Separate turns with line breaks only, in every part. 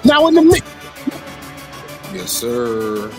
Now in the mix.
Yes, sir.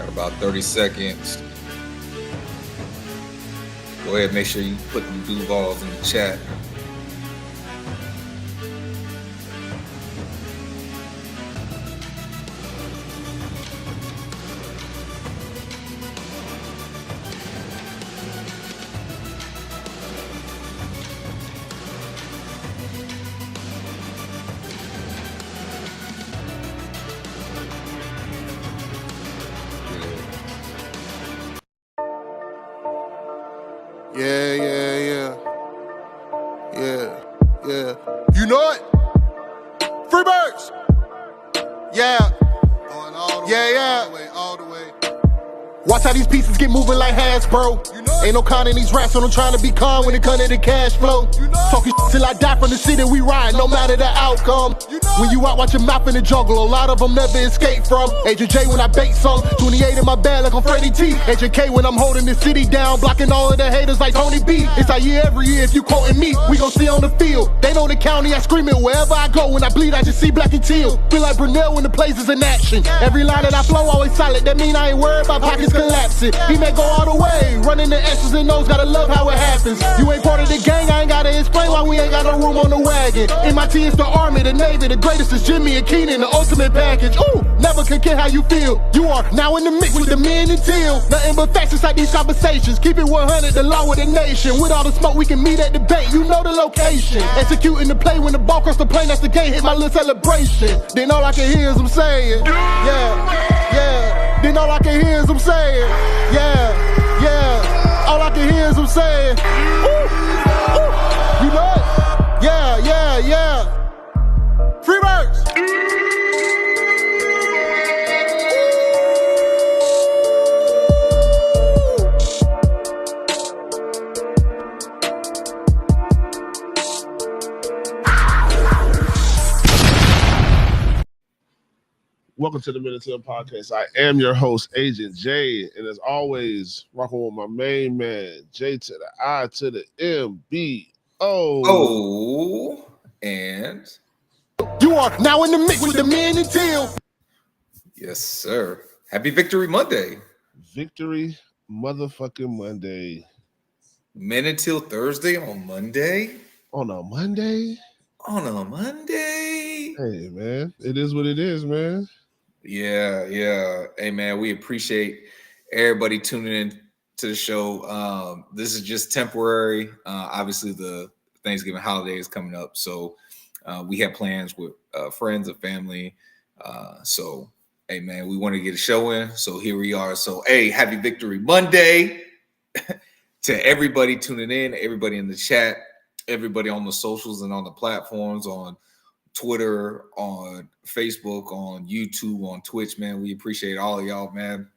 About 30 seconds. Go ahead, make sure you put them Duvals in the chat.
Yeah. You know it? Freebirds! Yeah. Going all the way, all the way. Watch how these pieces get moving like Hasbro. You know, ain't no con in these raps, so I'm trying to be calm when it comes to the cash flow. You know, talking shit till I die from the city we ride, no matter the outcome. You know, when you out, watch your mouth in the jungle, a lot of them never escape from. Agent J when I bait some, 28 in my bag like I'm Freddie T. Agent K when I'm holding the city down, blocking all of the haters like Tony B. It's our year every year, if you quoting me, we gon' see on the field. They know the county, I scream it wherever I go. When I bleed, I just see black and teal. Feel like Brunel when the plays is in action. Every line that I flow always solid, that mean I ain't worried about pockets collapsing. He may go all the way, running the S's and O's, gotta love how it happens. You ain't part of the gang, I ain't gotta explain why we ain't got no room on the wagon. MIT is the Army, the Navy, the greatest is Jimmy and Keenan, the ultimate package. Ooh, never can care how you feel. You are now in the mix with the men and teal. Nothing but facts inside these conversations. Keep it 100, the law of the nation. With all the smoke, we can meet at the debate. You know the location. Executing the play when the ball cross the plane, that's the game. Hit my little celebration. Then all I can hear is them saying, yeah. Then all I can hear is them saying, yeah. All I can hear is them saying, ooh. You know it? Yeah. Freebirds.
Welcome to the Minute Till Podcast. I am your host, Agent J, and as always, rocking with my main man, J to the I to the M-B-O.
And
You are now in the mix with the man and Teal.
yes, sir. Happy Victory Monday.
Victory motherfucking Monday.
Men until Thursday on Monday.
On a Monday?
Hey,
man. It is what it is, man.
Yeah. Hey, man, we appreciate everybody tuning in to the show. This is just temporary. Obviously, the Thanksgiving holiday is coming up, so we have plans with friends and family. So, hey, man, we want to get a show in, so here we are. So, hey, happy Victory Monday to everybody tuning in, everybody in the chat, everybody on the socials and on the platforms, on Twitter, on Facebook, on YouTube, on Twitch, man. We appreciate all of y'all, man.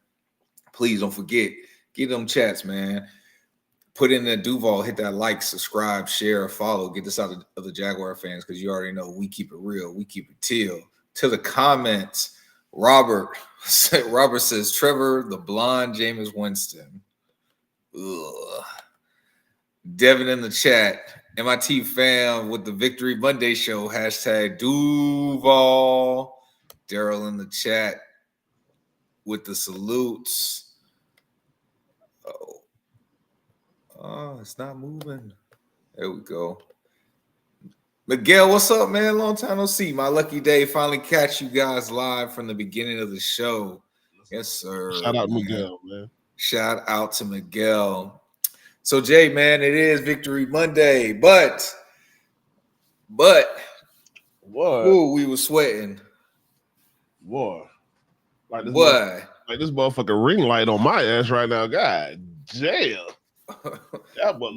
Please don't forget, get them chats, man. Put in the Duval, hit that like, subscribe, share, follow. Get this out of the Jaguar fans, because you already know we keep it real. We keep it teal. To the comments, Robert says, Trevor, the blonde Jameis Winston. Ugh. Devin in the chat, MIT fam with the Victory Monday show, hashtag Duval. Daryl in the chat with the salutes. Oh, it's not moving. There we go. Miguel, what's up, man? Long time no see. My lucky day finally catch you guys live from the beginning of the show. Yes, sir.
Shout out Miguel, man.
Shout out to Miguel. So, Jay, man, it is Victory Monday, but
what?
Ooh, we were sweating.
What?
Like this
motherfucking ring light on my ass right now. God damn.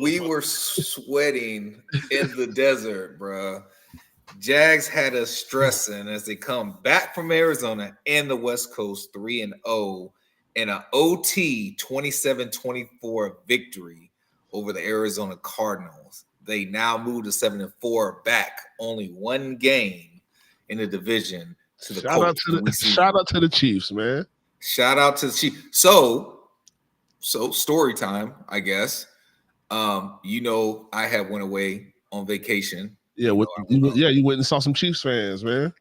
We were sweating in the desert, bro. Jags had us stressing as they come back from Arizona and the West Coast 3-0 in an OT 27-24 victory over the Arizona Cardinals. They now move to 7-4, back only one game in the division to the Colts.
Shout out to the Chiefs, man.
Shout out to the Chiefs. So story time, I guess. I had went away on vacation.
Yeah, you went and saw some Chiefs fans, man.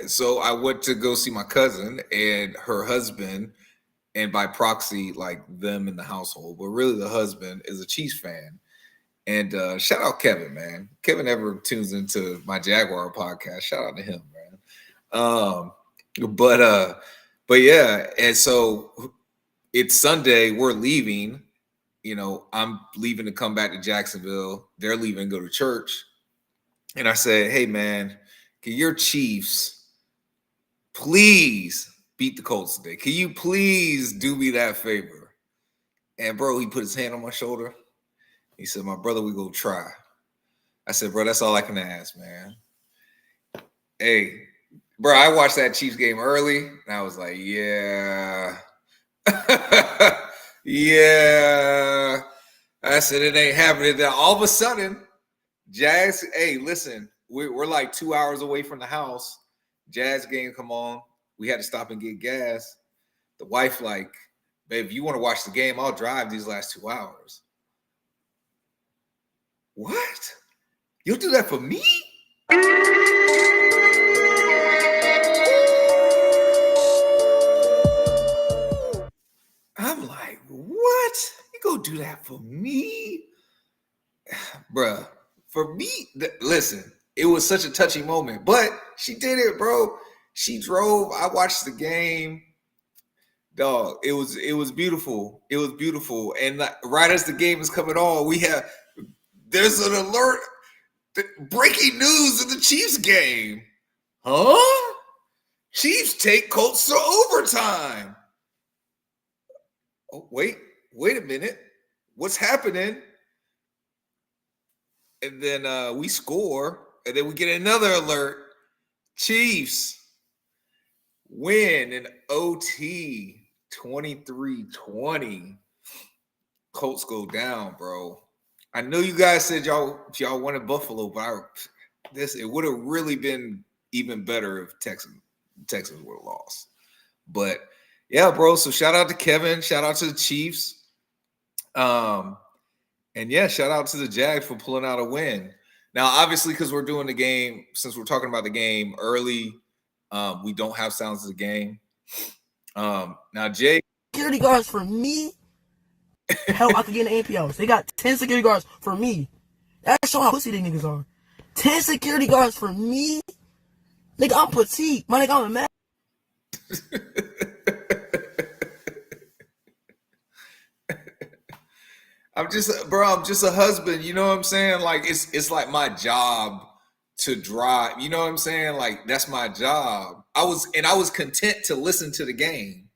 So I went to go see my cousin and her husband, and by proxy, like them in the household, but really the husband is a Chiefs fan. And shout out Kevin, man. Kevin never tunes into my Jaguar podcast. Shout out to him, man. But yeah, and so it's Sunday. We're leaving. I'm leaving to come back to Jacksonville. They're leaving to go to church. And I said, hey, man, can your Chiefs please beat the Colts today? Can you please do me that favor? And, bro, he put his hand on my shoulder. He said, my brother, we go try. I said, bro, that's all I can ask, man. Hey, bro, I watched that Chiefs game early, and I was like, yeah. Yeah. I said, it ain't happening. Then all of a sudden, Jags, hey, listen, we're like 2 hours away from the house. Jags game come on. We had to stop and get gas. The wife like, babe, if you want to watch the game, I'll drive these last 2 hours. What? You'll do that for me? I'm like, what? You go do that for me? Bruh, for me, listen, it was such a touchy moment, but she did it, bro. She drove. I watched the game. Dog, it was beautiful. It was beautiful. And right as the game is coming on, there's an alert. Breaking news in the Chiefs game. Huh? Chiefs take Colts to overtime. Oh, wait a minute. What's happening? And then we score, and then we get another alert. Chiefs win in OT 23-20. Colts go down, bro. I know you guys said y'all wanted Buffalo, but it would have really been even better if Texans would have lost. But yeah, bro. So shout out to Kevin. Shout out to the Chiefs. And yeah, shout out to the Jags for pulling out a win. Now, obviously, because we're doing the game, since we're talking about the game early, we don't have sounds of the game. Now, Jay.
Security guards for me? Hell, I could get an APOs. They got 10 security guards for me. That show how pussy they niggas are. 10 security guards for me? Nigga, I'm petite. My nigga, I'm a man.
I'm just a husband. You know what I'm saying? Like, it's like my job to drive. You know what I'm saying? Like, that's my job. I was content to listen to the game,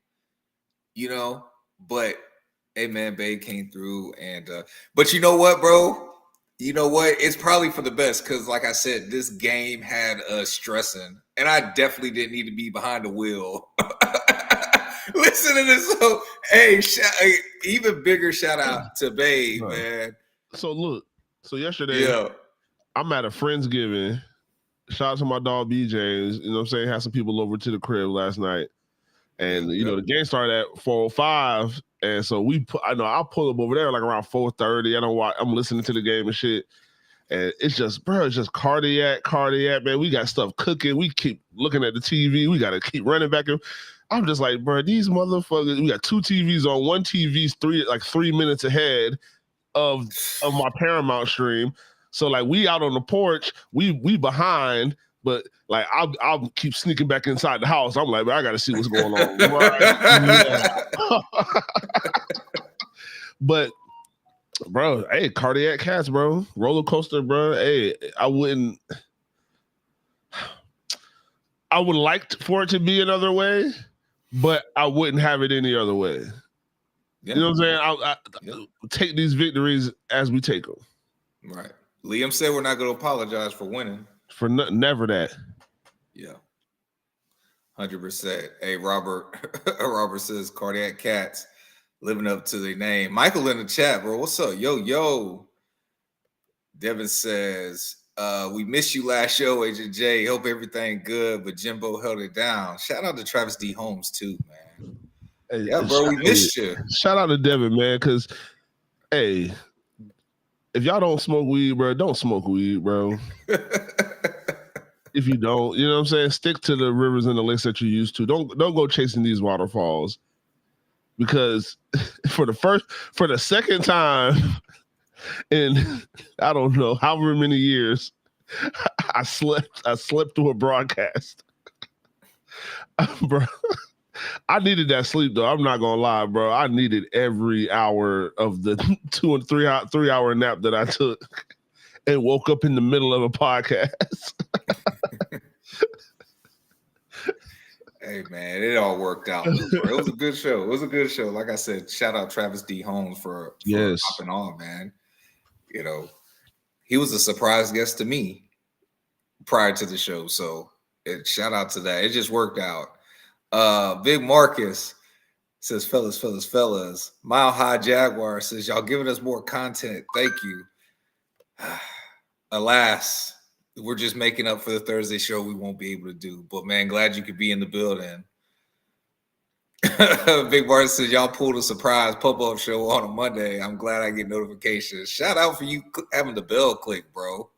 you know, but hey man, Babe came through and but you know what, bro? You know what? It's probably for the best because, like I said, this game had us stressing, and I definitely didn't need to be behind the wheel. Listen to this. So, hey, even bigger shout out to Babe, man.
So look, yesterday, I'm at a Friendsgiving. Shout out to my dog BJ's. You know what I'm saying? Had some people over to the crib last night, and you know the game started at 4:05. And so I'll pull up over there like around 4:30. I'm listening to the game and shit. And it's just cardiac, man. We got stuff cooking. We keep looking at the TV. We got to keep running back. I'm just like, bro, these motherfuckers, we got two TVs on. One TV's 3 minutes ahead of my Paramount stream. So like we out on the porch, we behind, but like I'll keep sneaking back inside the house. I'm like, I gotta see what's going on. But bro, hey, cardiac cats, bro. Roller coaster, bro. Hey, I would like for it to be another way, but I wouldn't have it any other way. Yeah. You know what I'm saying? I take these victories as we take them.
Right. Liam said we're not going to apologize for winning.
For never that.
Yeah. 100%. Hey, Robert says cardiac cats living up to their name. Michael in the chat, bro. What's up? Yo. Devin says, we missed you last show, Agent J. Hope everything good, but J.I.M.B.O held it down. Shout out to Travis D. Holmes, too, man. Hey, yeah, bro, we missed you.
Shout out to Devin, man, because, hey, if y'all don't smoke weed, bro, don't smoke weed, bro. If you don't, you know what I'm saying? Stick to the rivers and the lakes that you're used to. Don't go chasing these waterfalls. Because for the second time in I don't know however many years, I slept through a broadcast. Bro, I needed that sleep though. I'm not gonna lie, bro. I needed every hour of the 2 and 3 hour nap that I took and woke up in the middle of a podcast.
Hey man, it all worked out. It was a good show. Like I said, shout out Travis D. Holmes for popping on, man. You know, he was a surprise guest to me prior to the show. So shout out to that. It just worked out. Big Marcus says, fellas. Mile High Jaguar says, y'all giving us more content. Thank you. Alas, we're just making up for the Thursday show we won't be able to do. But, man, glad you could be in the building. Big Martin says, y'all pulled a surprise pop-up show on a Monday. I'm glad I get notifications. Shout out for you having the bell click, bro.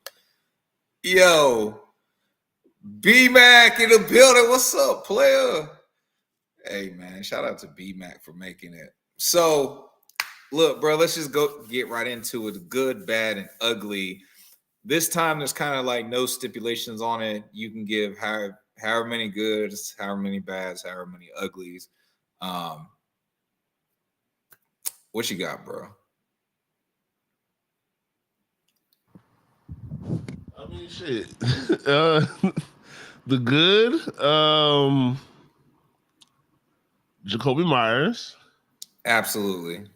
Yo, B-Mac in the building. What's up, player? Hey, man, shout out to B-Mac for making it. So, look, bro, let's just get right into it. The good, bad, and ugly. This time, there's kind of like no stipulations on it. You can give however many goods, however many bads, however many uglies. What you got, bro?
I mean, shit. The good, Jacoby Myers.
Absolutely.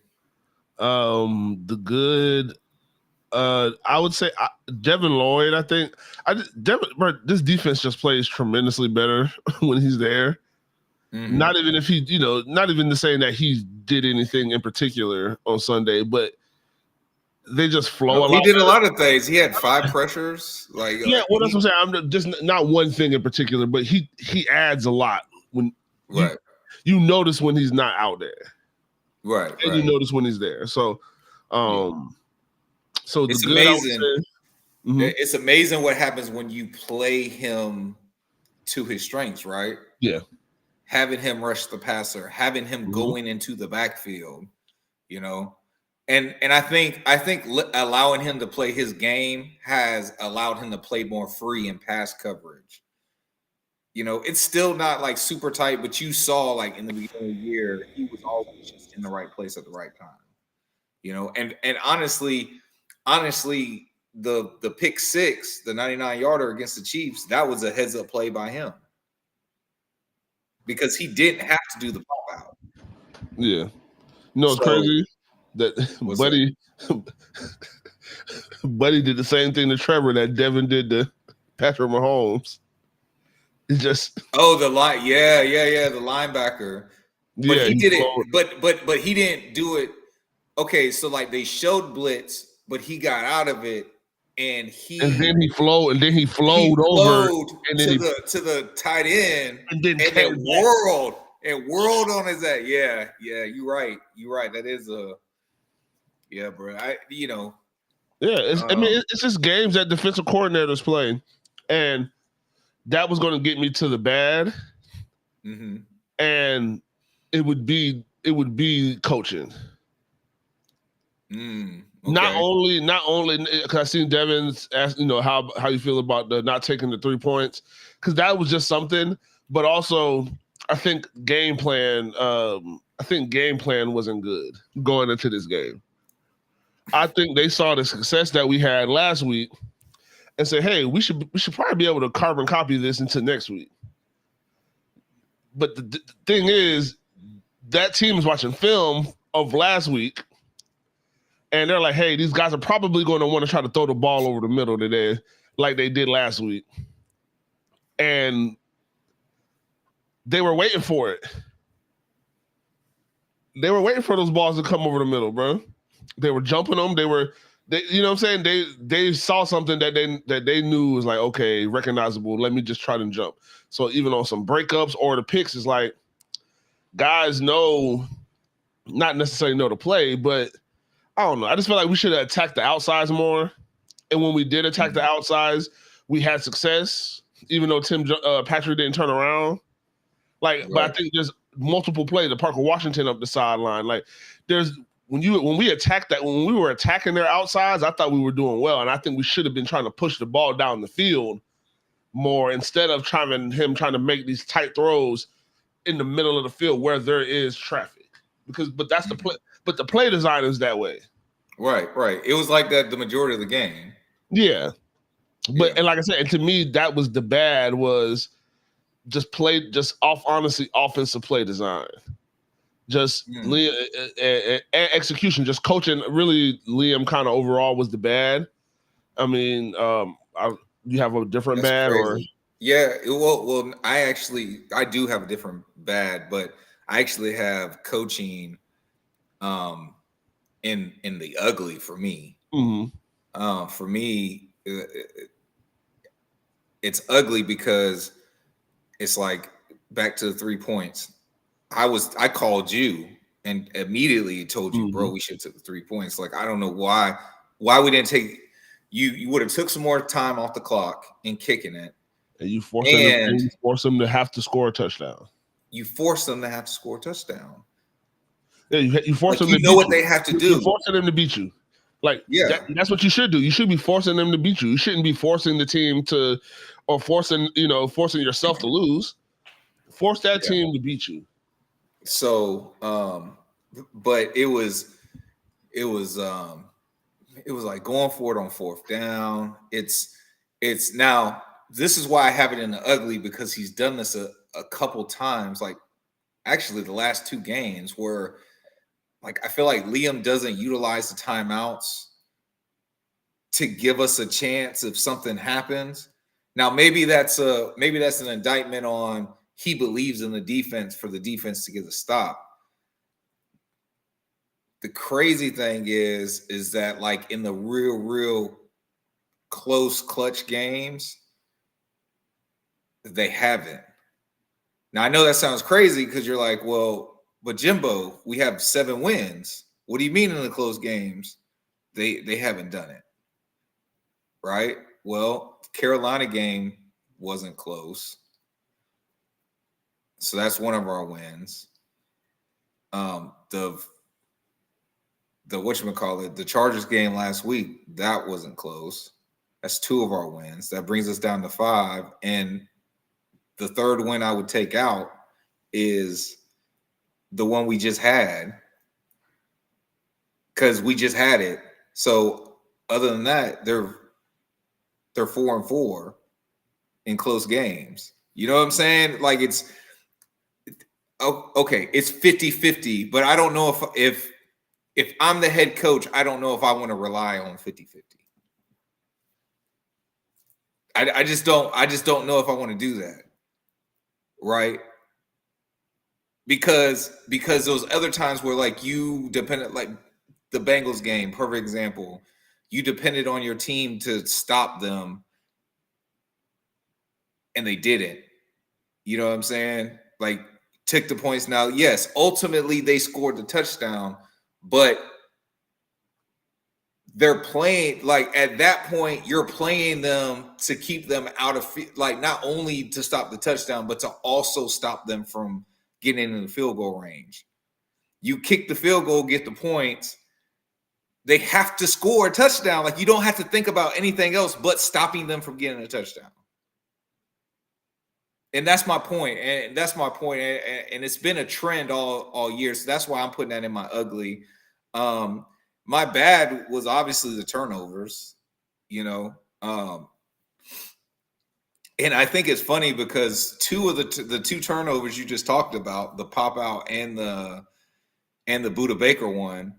The good, I would say Devin Lloyd. I think this defense just plays tremendously better when he's there. Mm-hmm. Not even if he, not even to saying that he did anything in particular on Sunday, but they just flow.
He did a lot of things. He had 5 pressures. Like
that's what I'm saying. I'm just not one thing in particular, but he adds a lot when you notice when he's not out there.
Right.
And you notice when he's there. So So
it's
the good
amazing.
Mm-hmm.
It's amazing what happens when you play him to his strengths, right?
Yeah.
Having him rush the passer, having him going into the backfield, you know. And I think allowing him to play his game has allowed him to play more free in pass coverage. You know, it's still not like super tight, but you saw like in the beginning of the year, he was always just in the right place at the right time. You know, and honestly, the pick six, the 99-yarder against the Chiefs, that was a heads up play by him. Because he didn't have to do the pop out.
Yeah. No, it's crazy that Buddy did the same thing to Trevor that Devin did to Patrick Mahomes. It's just
the linebacker. But
yeah,
he did it, but he didn't do it. Okay, so like they showed blitz, but he got out of it and then he flowed
over
and then to the tight end
and then
whirled on his ass. Yeah, you're right. That is bro.
It's just games that defensive coordinators play, and that was going to get me to the bad, and it would be coaching.
Okay.
Not only because I seen Devin's ask, how you feel about the not taking the 3 points, because that was just something, but also I think game plan wasn't good going into this game. I think they saw the success that we had last week and said, hey, we should probably be able to carbon copy this into next week. But the thing is, that team is watching film of last week, and they're like, hey, these guys are probably going to want to try to throw the ball over the middle today like they did last week. And they were waiting for it. They were waiting for those balls to come over the middle, bro. They were jumping them. They you know what I'm saying? They saw something that they knew was like, okay, recognizable. Let me just try to jump. So even on some breakups or the picks, it's like guys know, not necessarily know to play, but I don't know. I just feel like we should have attacked the outsides more. And when we did attack the outsides, we had success, even though Patrick didn't turn around. Like, right. But I think there's multiple plays. The Parker Washington up the sideline. Like, when we attacked that, when we were attacking their outsides, I thought we were doing well, and I think we should have been trying to push the ball down the field more instead of trying to make these tight throws in the middle of the field where there is traffic. But that's the play. But the play design is that way.
Right. It was like that the majority of the game.
Yeah. But and like I said, and to me, that was the bad was offensive play design. Just execution, just coaching. Really, Liam kind of overall was the bad. I mean, you have a different
That's
bad,
crazy.
or
yeah. Well, I do have a different bad, but I actually have coaching, in the ugly for me.
Mm-hmm.
For me, it's ugly because it's like back to the 3 points. I called you and immediately told you, bro, we should have took the 3 points. Like, I don't know why we didn't take you would have took some more time off the clock in kicking it.
And you force them to have to score a touchdown.
You force them to have to score a touchdown.
Yeah, you force them to beat you.
You know what they have to do.
You're forcing them to beat you. Like, that's what you should do. You should be forcing them to beat you. You shouldn't be forcing the team or forcing yourself to lose. Force that team to beat you.
So, but it was like going for it on fourth down. It's now, this is why I have it in the ugly, because he's done this a couple times. Like, actually the last 2 games where, like, I feel like Liam doesn't utilize the timeouts to give us a chance if something happens. Now, maybe that's an indictment on he believes in the defense for the defense to get a stop. The crazy thing is that, like, in the real close clutch games, they haven't. Now, I know that sounds crazy because you're like, well, but Jimbo, we have 7 wins. What do you mean in the close games? They haven't done it. Right? Well, Carolina game wasn't close. So that's one of our wins. The whatchamacallit, the Chargers game last week, that wasn't close. That's 2 of our wins. That brings us down to 5. And the third win I would take out is the one we just had, because we just had it. So other than that, they're 4-4 in close games. You know what I'm saying? Like, it's okay, it's 50-50, but I don't know if I'm the head coach, I don't know if I want to rely on 50-50. I just don't know if I want to do that. Right? Because those other times where, like, you depended, like the Bengals game, perfect example, you depended on your team to stop them and they didn't. You know what I'm saying? Like, took the points. Now, yes, ultimately they scored the touchdown, but they're playing, like, at that point, you're playing them to keep them out of, like, not only to stop the touchdown, but to also stop them from getting in the field goal range. You kick the field goal, get the points. They have to score a touchdown. Like, you don't have to think about anything else but stopping them from getting a touchdown. And that's my point. And that's my point. And it's been a trend all year. So that's why I'm putting that in my ugly. My bad was obviously the turnovers, you know. And I think it's funny because 2 of the 2 turnovers you just talked about, the pop out and the Buda Baker one,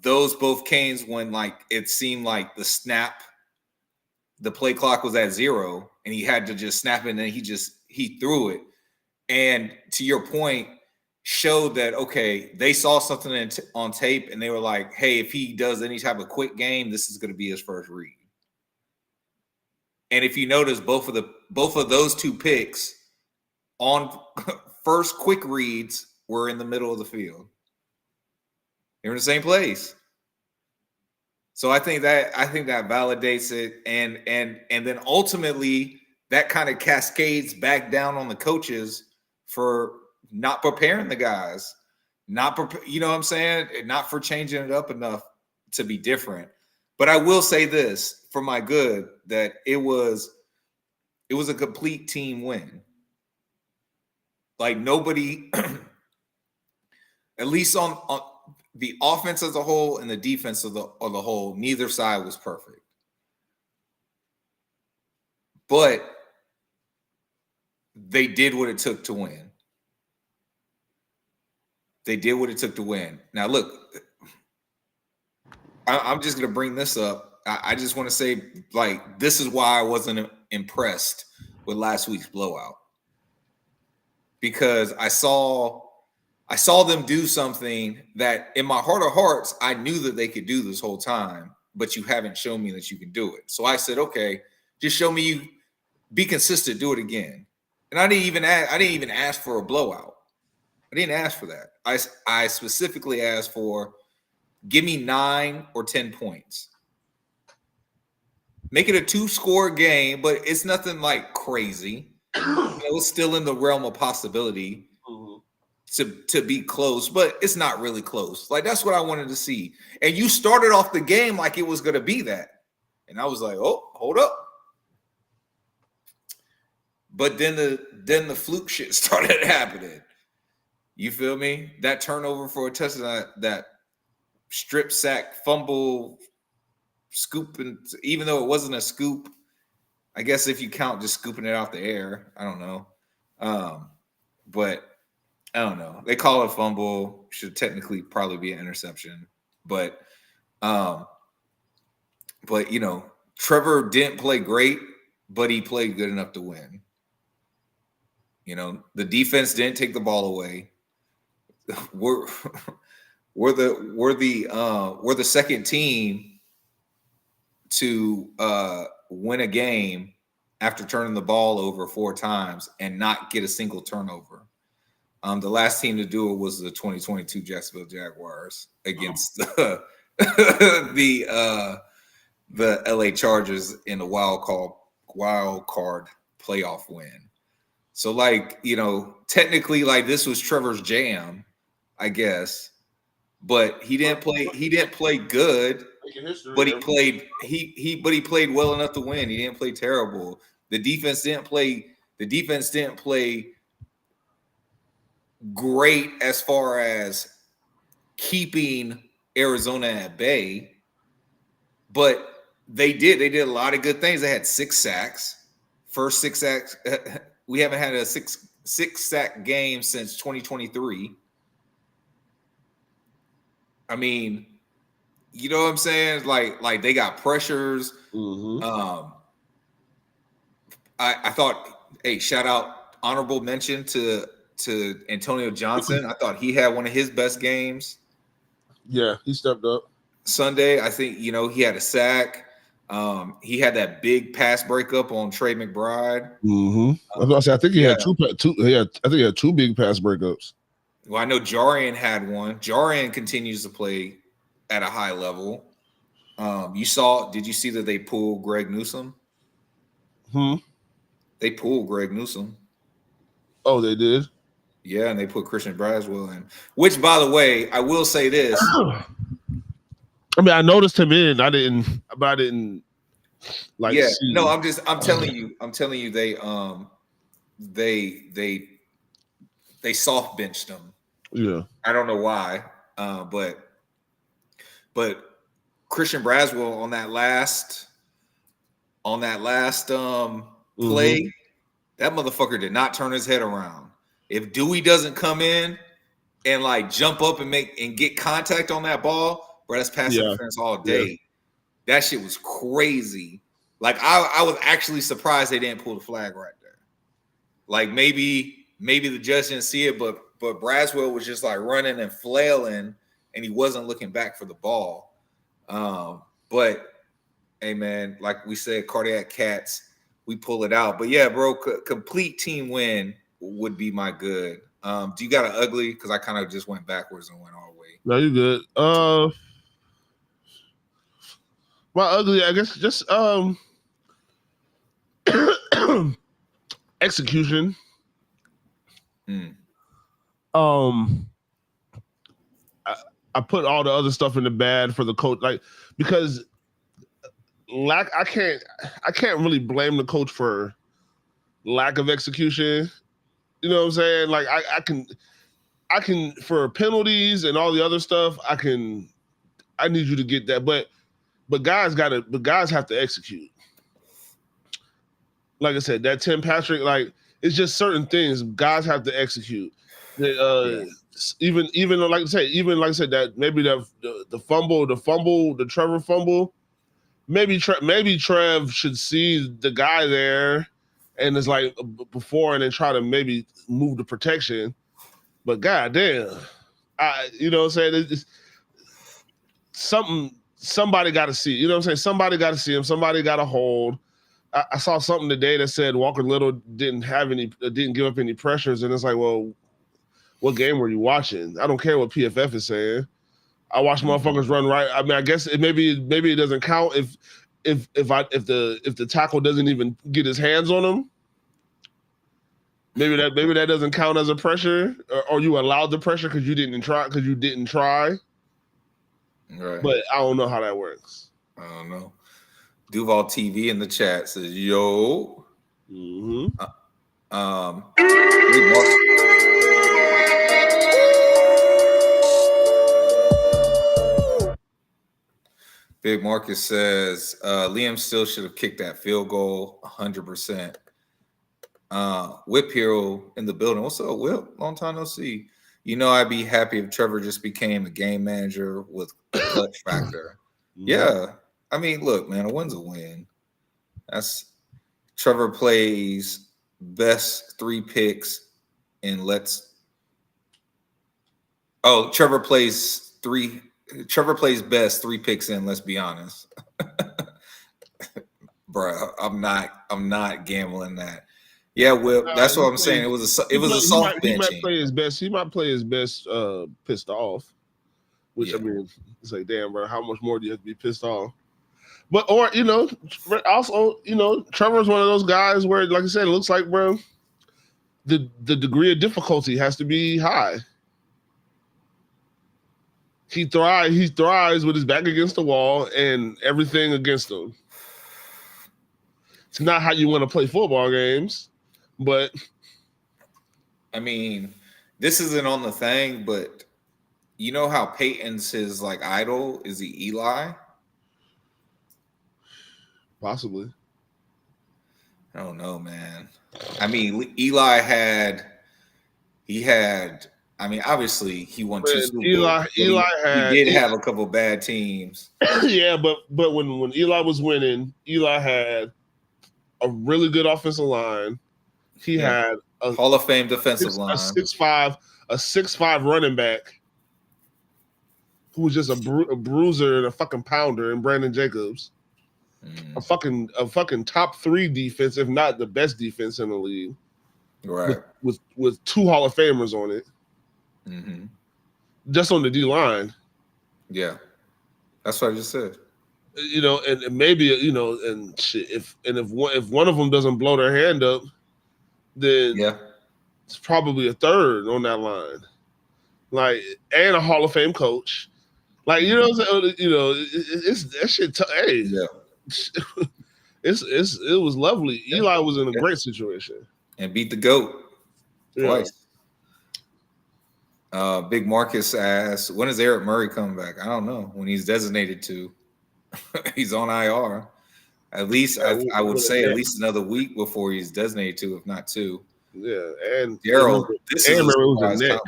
those both came when, like, it seemed like the play clock was at 0 and he had to just snap it, and then he threw it. And to your point, showed that, okay, they saw something on tape and they were like, hey, if he does any type of quick game, this is going to be his first read. And if you notice, both of those 2 picks on first quick reads were in the middle of the field. They were in the same place. So I think that validates it, and then ultimately that kind of cascades back down on the coaches for not preparing the guys, you know what I'm saying? Not for changing it up enough to be different. But I will say this for my good, that it was a complete team win. Like, nobody, at least on the offense as a whole and the defense of the whole, neither side was perfect. But they did what it took to win. They did what it took to win. Now, look, I'm just going to bring this up. I just want to say, like, this is why I wasn't impressed with last week's blowout. Because I saw them do something that, in my heart of hearts, I knew that they could do this whole time, but you haven't shown me that you can do it. So I said, okay, just show me you be consistent, do it again. And I didn't even ask for a blowout. I didn't ask for that. I specifically asked for, give me 9 or 10 points. Make it a 2-score game, but it's nothing like crazy. It's still in the realm of possibility to be close, but it's not really close. Like, that's what I wanted to see. And you started off the game like it was going to be that. And I was like, oh, hold up. But then the fluke shit started happening. You feel me? That turnover for a touchdown, that strip sack, fumble, scoop, and even though it wasn't a scoop, I guess if you count just scooping it out the air, I don't know. But I don't know. They call it a fumble. Should technically probably be an interception. But you know, Trevor didn't play great, but he played good enough to win. You know, the defense didn't take the ball away. We're the second team to win a game after turning the ball over 4 times and not get a single turnover. The last team to do it was the 2022 Jacksonville Jaguars against the LA Chargers in the wild card playoff win. So, like, you know, technically, like, this was Trevor's jam, I guess, but he didn't play. He didn't play good, but he played. He played well enough to win. He didn't play terrible. The defense didn't play. The defense didn't play great as far as keeping Arizona at bay, but they did a lot of good things. They had 6 sacks, first 6 sacks. We haven't had a six sack game since 2023. I mean, you know what I'm saying? Like they got pressures.
Mm-hmm.
I thought, hey, shout out, honorable mention to Antonio Johnson. I thought he had one of his best games.
Yeah, he stepped up
Sunday. I think, you know, he had a sack. He had that big pass breakup on Trey McBride.
Mm-hmm. I think he had two. I think he had 2 big pass breakups.
Well, I know Jarian had one. Jarian continues to play at a high level. Did you see that they pulled Greg Newsome? They pulled Greg Newsome.
Oh, they did?
Yeah, and they put Christian Braswell in. Which, by the way, I will say this.
I mean, I noticed him in. I didn't like.
Yeah,
see.
no, I'm telling you, they soft benched him.
Yeah,
I don't know why, but Christian Braswell on that last play, that motherfucker did not turn his head around. If Dewey doesn't come in and like jump up and get contact on that ball, bro, that's pass interference all day. Yeah. That shit was crazy. Like I was actually surprised they didn't pull the flag right there. Like maybe the judge didn't see it, but Braswell was just like running and flailing, and he wasn't looking back for the ball. But hey, man, like we said, cardiac cats, we pull it out. But yeah, bro, complete team win would be my good. Do you got an ugly? Because I kind of just went backwards and went all the way.
No, you good. My ugly, I guess, just execution. I put all the other stuff in the bad for the coach, like, because I can't really blame the coach for lack of execution. You know what I'm saying? Like I can for penalties and all the other stuff, I need you to get that, but guys have to execute. Like I said, that Tim Patrick, like, it's just certain things guys have to execute. Even like I said, that maybe the fumble, the Trevor fumble, maybe Trev should see the guy there and it's like before and then try to maybe move the protection. But goddamn, you know what I'm saying? It's somebody got to see. You know what I'm saying? Somebody got to see him. Somebody got to hold. I saw something today that said Walker Little didn't give up any pressures, and it's like, well, what game were you watching? I don't care what PFF is saying. I watch motherfuckers run right. I mean, I guess maybe it doesn't count if the tackle doesn't even get his hands on him. Maybe that doesn't count as a pressure, or you allowed the pressure because you didn't try.
Right.
But I don't know how that works.
I don't know. Duval TV in the chat says, "Yo." Big Marcus says Liam still should have kicked that field goal 100%. Whip Hero in the building. What's up, Whip? Long time no see. You know, I'd be happy if Trevor just became a game manager with a clutch factor. Yeah. I mean, look, man, a win's a win. Trevor plays best 3 picks and Trevor plays best 3 picks in, let's be honest. Bro, I'm not gambling that. Yeah, Whip, that's what I'm saying. It was a soft bench.
He might play his best pissed off. Which I mean, it's like, damn, bro, how much more do you have to be pissed off? But or also Trevor's one of those guys where, like I said, it looks like, bro, the degree of difficulty has to be high. He thrives with his back against the wall and everything against him. It's not how you want to play football games, but
I mean, this isn't on the thing, but you know how Peyton's his like idol? Is he Eli?
Possibly.
I don't know, man. I mean, Eli had. I mean, obviously he won 2 Super Bowls. He did have a couple bad teams.
Yeah, but when Eli was winning, Eli had a really good offensive line. He had a
Hall of Fame defensive line,
a 6'5" running back who was just a bruiser and a fucking pounder, and Brandon Jacobs. A fucking top 3 defense, if not the best defense in the league.
Right.
With 2 Hall of Famers on it.
Mm-hmm.
Just on the D line.
Yeah. That's what I just said.
And maybe, and shit, if one of them doesn't blow their hand up, then it's probably a third on that line. Like, and a Hall of Fame coach. Like, it's that shit. Hey, it was lovely. Eli was in a great situation
and beat the GOAT twice. Big Marcus asks, when is Eric Murray coming back? I don't know. When he's designated to. He's on IR. At least I would say at least another week before he's designated to, if not 2.
Yeah, and
Daryl, this is a surprise comment.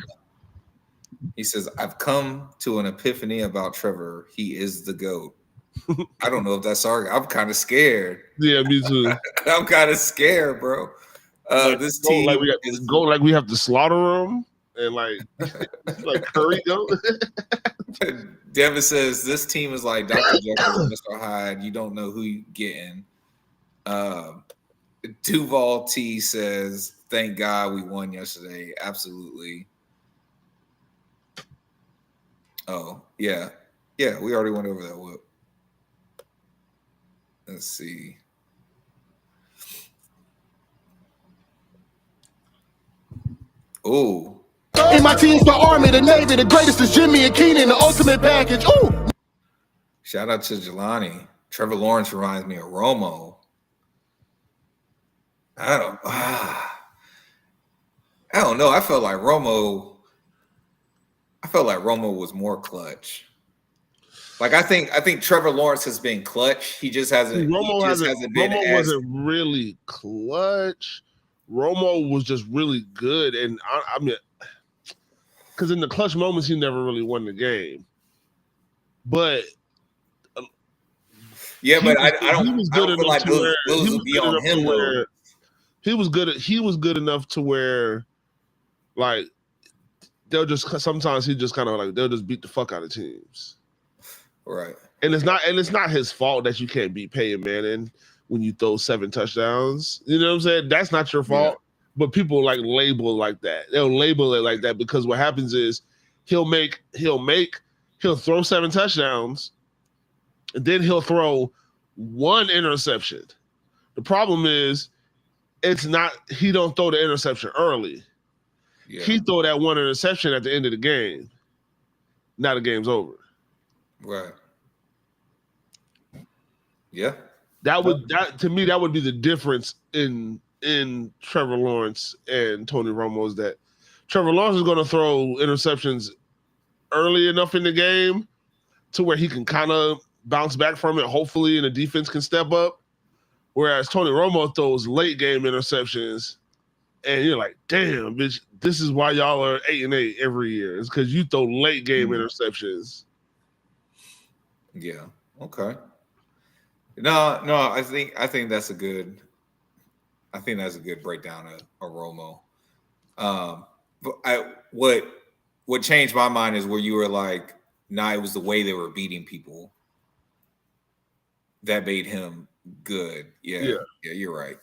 He says, I've come to an epiphany about Trevor. He is the GOAT. I don't know if that's I'm kind of scared.
Yeah, me too.
I'm kind of scared, bro. This team
we have to slaughter him and like Curry go.
Devin says this team is like Dr. Jekyll and Mr. Hyde. You don't know who you're getting. Duval T says, thank God we won yesterday. Absolutely. Oh, yeah. Yeah, we already went over that. Whoop. Let's see. Oh.
In my team's the Army, the Navy, the greatest is Jimmy and Keenan, the ultimate package. Ooh.
Shout out to Jelani. Trevor Lawrence reminds me of Romo. I don't know. I felt like Romo was more clutch. Like I think Trevor Lawrence has been clutch. He just hasn't. Romo
wasn't really clutch. Romo was just really good, and I mean, because in the clutch moments, he never really won the game. But
I don't feel like those would be on him.
He was good enough to where, like, sometimes he just kind of like they'll just beat the fuck out of teams.
Right.
And it's not his fault that you can't beat Peyton Manning when you throw 7 touchdowns. You know what I'm saying? That's not your fault. Yeah. But people like label like that. They'll label it like that because what happens is he'll throw 7 touchdowns, and then he'll throw 1 interception. The problem is he don't throw the interception early. Yeah. He throw that 1 interception at the end of the game. Now the game's over.
Right. Yeah.
To me, that would be the difference in Trevor Lawrence and Tony Romo, is that Trevor Lawrence is going to throw interceptions early enough in the game to where he can kind of bounce back from it, hopefully, and the defense can step up. Whereas Tony Romo throws late game interceptions, and you're like, damn, bitch, this is why y'all are 8-8 every year. It's because you throw late game interceptions.
Yeah. Okay. No, I think that's a good. I think that's a good breakdown of Romo. But what changed my mind is where you were like, nah, it was the way they were beating people that made him good. Yeah, you're right.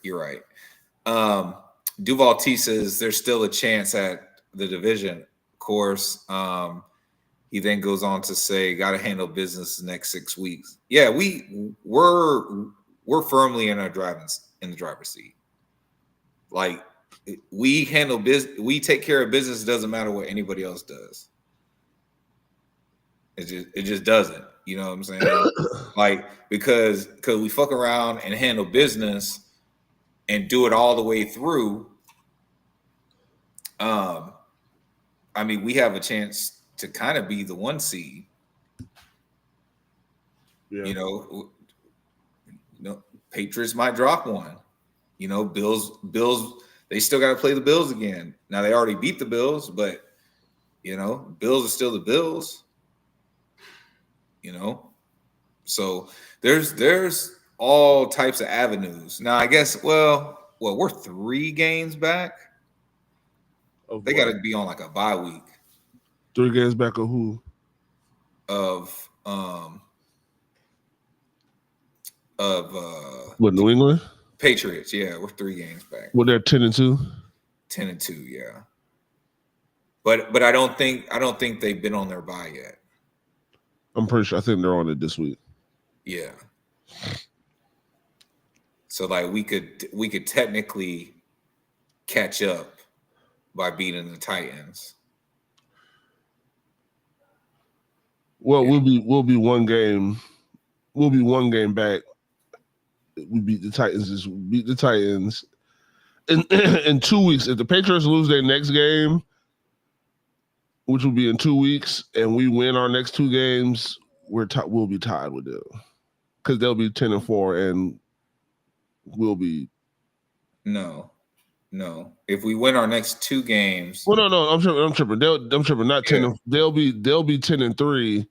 Duval T says there's still a chance at the division. Of course, He then goes on to say, "Got to handle business the next 6 weeks." Yeah, we're firmly in the driver's seat. Like we handle business, we take care of business. Doesn't matter what anybody else does. It just doesn't. You know what I'm saying? Like because we fuck around and handle business and do it all the way through. I mean, we have a chance to kind of be the 1 seed. Yeah. You know, Patriots might drop one. You know, Bills, they still got to play the Bills again. Now they already beat the Bills, but you know, Bills are still the Bills. You know, so there's all types of avenues. Now I guess well we're 3 games back. They got to be on like a bye week.
3 games back of who?
Of
what, New England?
Patriots, yeah, we're 3 games back.
Well, they're 10-2.
10-2, yeah. But I don't think they've been on their bye yet.
I'm pretty sure. I think they're on it this week.
Yeah. So like we could technically catch up by beating the Titans.
Well, yeah. we'll be 1 game. We'll be 1 game back. We beat the Titans. In 2 weeks. If the Patriots lose their next game, which will be in 2 weeks, and we win our next 2 games, we'll be tied with them because they'll be 10-4, and we'll be.
No. If we win our next 2 games,
well, no, I'm tripping. I'm tripping. Not 10. Yeah. They'll be 10-3.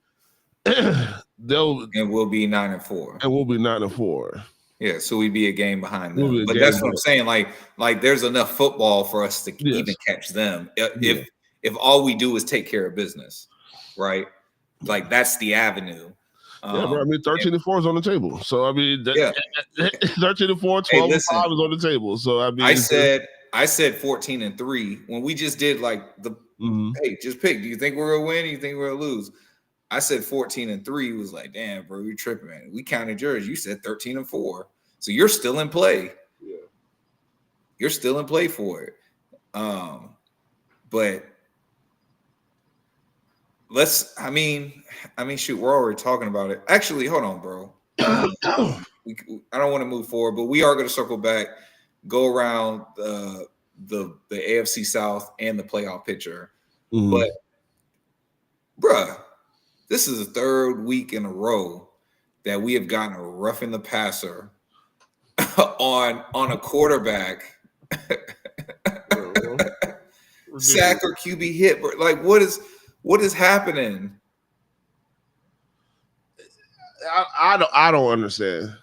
And we'll be 9-4.
And we'll be 9-4.
Yeah, so we'd be a game behind them. But that's what I'm saying. Like there's enough football for us to even catch them. If all we do is take care of business, right? Like that's the avenue.
Yeah, bro. I mean, 13-4 is on the table. So I mean, 13-4, 12-5 is on the table. So I mean,
I said 14-3 when we just did like the hey, just pick. Do you think we're gonna win? Do you think we're gonna lose? I said 14-3. Was like, damn, bro, you're tripping, man. We counted yours. You said 13-4. So you're still in play. Yeah. You're still in play for it. But I mean, shoot, we're already talking about it. Actually, hold on, bro. I don't want to move forward, but we are going to circle back, go around the AFC South and the playoff picture. Mm-hmm. But, bruh, this is the 3rd week in a row that we have gotten a roughing the passer on a quarterback sack or QB hit. Like, what is happening?
I don't understand.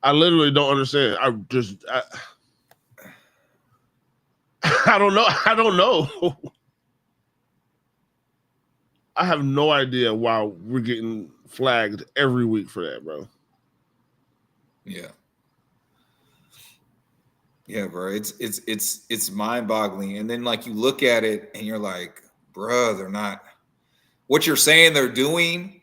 I literally don't understand. I don't know. I don't know. I have no idea why we're getting flagged every week for that, bro.
Yeah. Yeah, bro. It's mind-boggling. And then like you look at it and you're like, bro, they're not what you're saying they're doing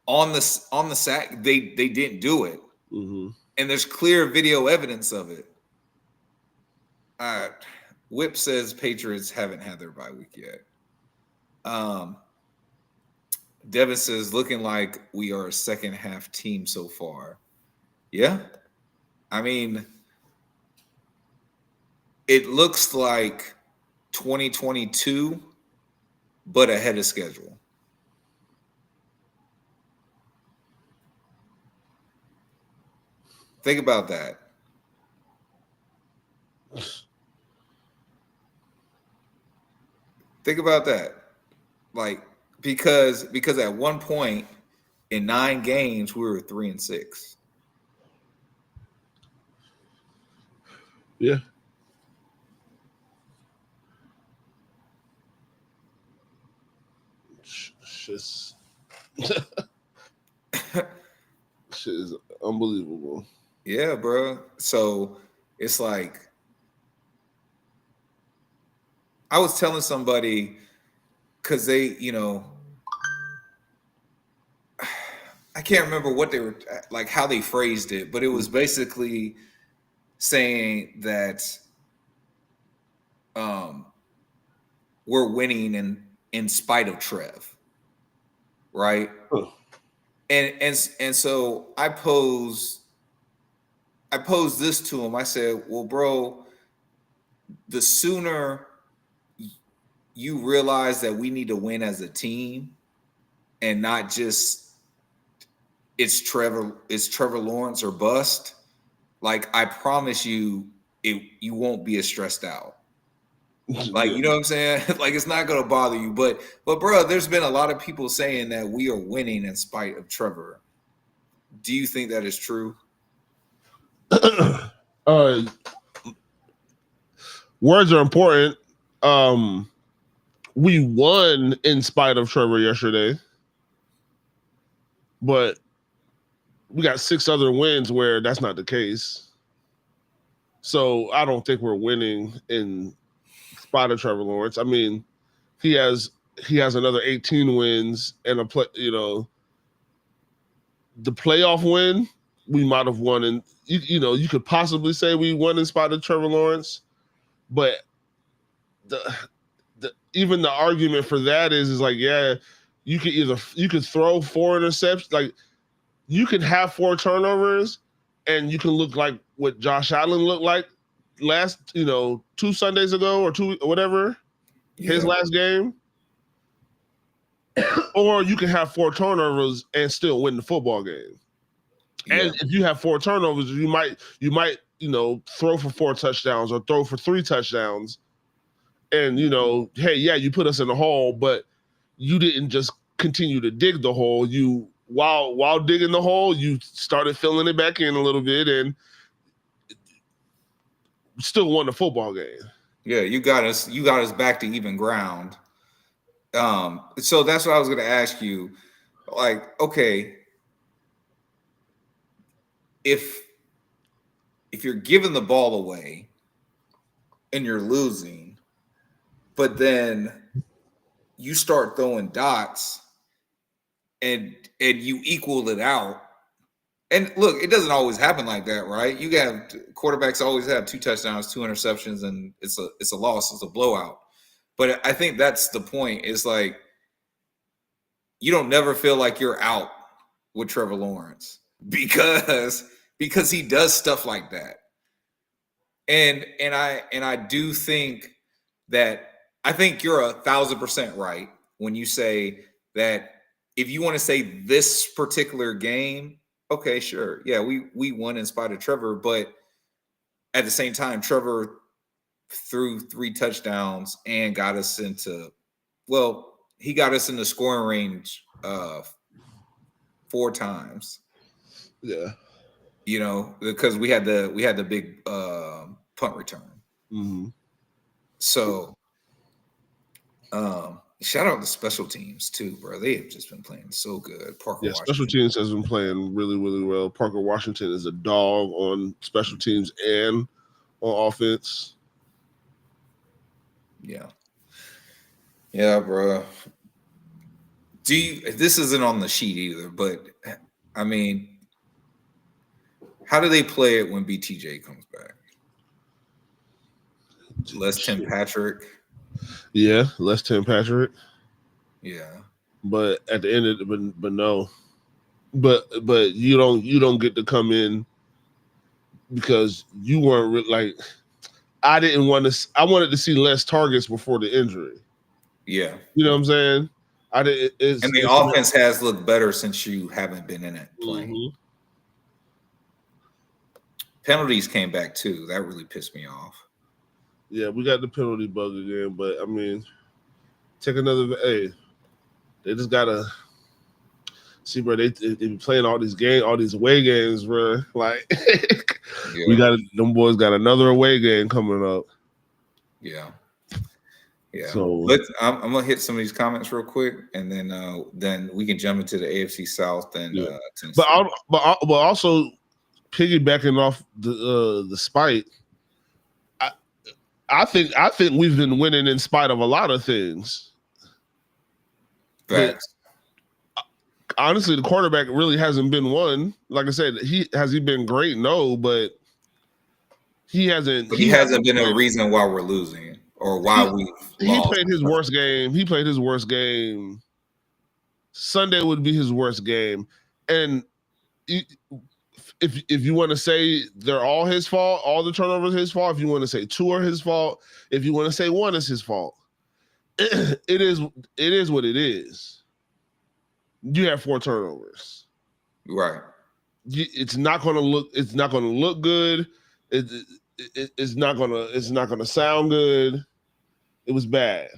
on the sack, they didn't do it. Mm-hmm. And there's clear video evidence of it. Whip says Patriots haven't had their bye week yet. Devin says, looking like we are a second half team so far. Yeah. I mean, it looks like 2022, but ahead of schedule. Think about that. Think about that. Like, because at one point in 9 games, we were 3-6.
Yeah. Shit is unbelievable.
Yeah, bro. So it's like I was telling somebody because they, I can't remember what they were like, how they phrased it, but it was basically saying that we're winning in spite of Trev, right?
Huh.
And so I posed this to him. I said, well, bro, the sooner you realize that we need to win as a team and not just it's Trevor Lawrence or bust, like I promise you you won't be as stressed out. Like, you know what I'm saying? Like, it's not going to bother you. But bro, there's been a lot of people saying that we are winning in spite of Trevor. Do you think that is true?
Words are important. We won in spite of Trevor yesterday, but we got 6 other wins where that's not the case. So I don't think we're winning in spite of Trevor Lawrence. I mean, he has another 18 wins and the playoff win we might have won, and you could possibly say we won in spite of Trevor Lawrence, but even the argument for that is like, yeah, you could throw 4 interceptions, like you can have 4 turnovers and you can look like what Josh Allen looked like last 2 Sundays ago or 2 or whatever, his last game. Or you can have 4 turnovers and still win the football game. Yeah. And if you have 4 turnovers, you might throw for 4 touchdowns or throw for 3 touchdowns. And hey, yeah, you put us in the hole, but you didn't just continue to dig the hole. You while digging the hole, you started filling it back in a little bit and still won the football game.
Yeah, you got us back to even ground. So that's what I was going to ask you. Like, okay, if you're giving the ball away and you're losing, but then you start throwing dots and you equal it out. And look, it doesn't always happen like that, right? You got quarterbacks always have 2 touchdowns, 2 interceptions, and it's a loss, it's a blowout. But I think that's the point. Is like you don't never feel like you're out with Trevor Lawrence because he does stuff like that. And I do think that I think you're 1,000% right when you say that if you want to say this particular game, okay, sure. Yeah, we won in spite of Trevor, but at the same time, Trevor threw 3 touchdowns and got us into he got us in the scoring range 4 times.
Yeah.
Because we had the big punt return.
Mm-hmm.
So shout out to special teams too, bro. They have just been playing so good. Parker Washington.
Special teams has been playing really, really well. Parker Washington is a dog on special teams and on offense.
Yeah, bro. This isn't on the sheet either, but I mean, how do they play it when BTJ comes back? Less Tim Patrick.
Yeah, less Tim Patrick.
Yeah.
But at the end of it, but no. But you don't get to come in because you weren't like I wanted to see less targets before the injury.
Yeah.
You know what I'm saying?
And the offense has looked better since you haven't been in it playing. Mm-hmm. Penalties came back too. That really pissed me off.
Yeah, we got the penalty bug again, but I mean, take another. Hey, they just gotta see, bro. They be playing all these away games, bro. Like, them boys got another away game coming up.
Yeah. So I'm gonna hit some of these comments real quick, and then we can jump into the AFC South and Tennessee.
But also piggybacking off the spite. I think we've been winning in spite of a lot of things.
Facts.
But honestly, the quarterback really hasn't been one. Like I said, he been great? No, but he hasn't.
But he hasn't been a reason why we're losing or why we lost.
He played his worst game. He played his worst game. Sunday would be his worst game, and if you want to say they're all his fault, all the turnovers his fault. If you want to say 2 are his fault, if you want to say 1 is his fault, it is what it is. You have 4 turnovers,
right?
It's not going to look good. It's not going to sound good. It was bad.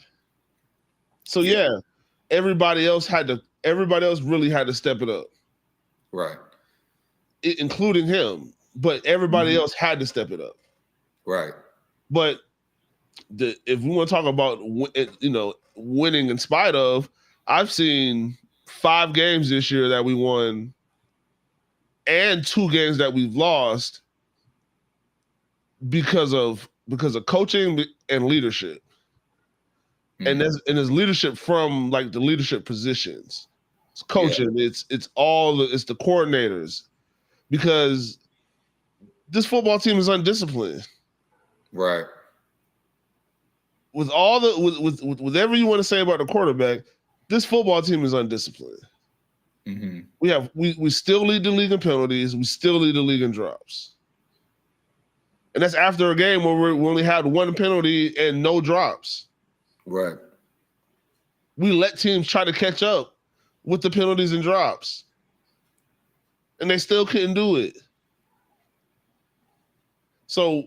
So yeah, everybody else really had to step it up,
right?
Including him, but everybody else had to step it up,
right?
But if we want to talk about winning in spite of, I've seen 5 games this year that we won, and 2 games that we've lost because of coaching and leadership, and there's leadership from like the leadership positions. It's coaching. Yeah. It's the coordinators. Because this football team is undisciplined,
right?
With all with whatever you want to say about the quarterback, this football team is undisciplined. We still lead the league in penalties. We still lead the league in drops, and that's after a game where we only had 1 penalty and no drops.
Right.
We let teams try to catch up with the penalties and drops. And they still couldn't do it. So,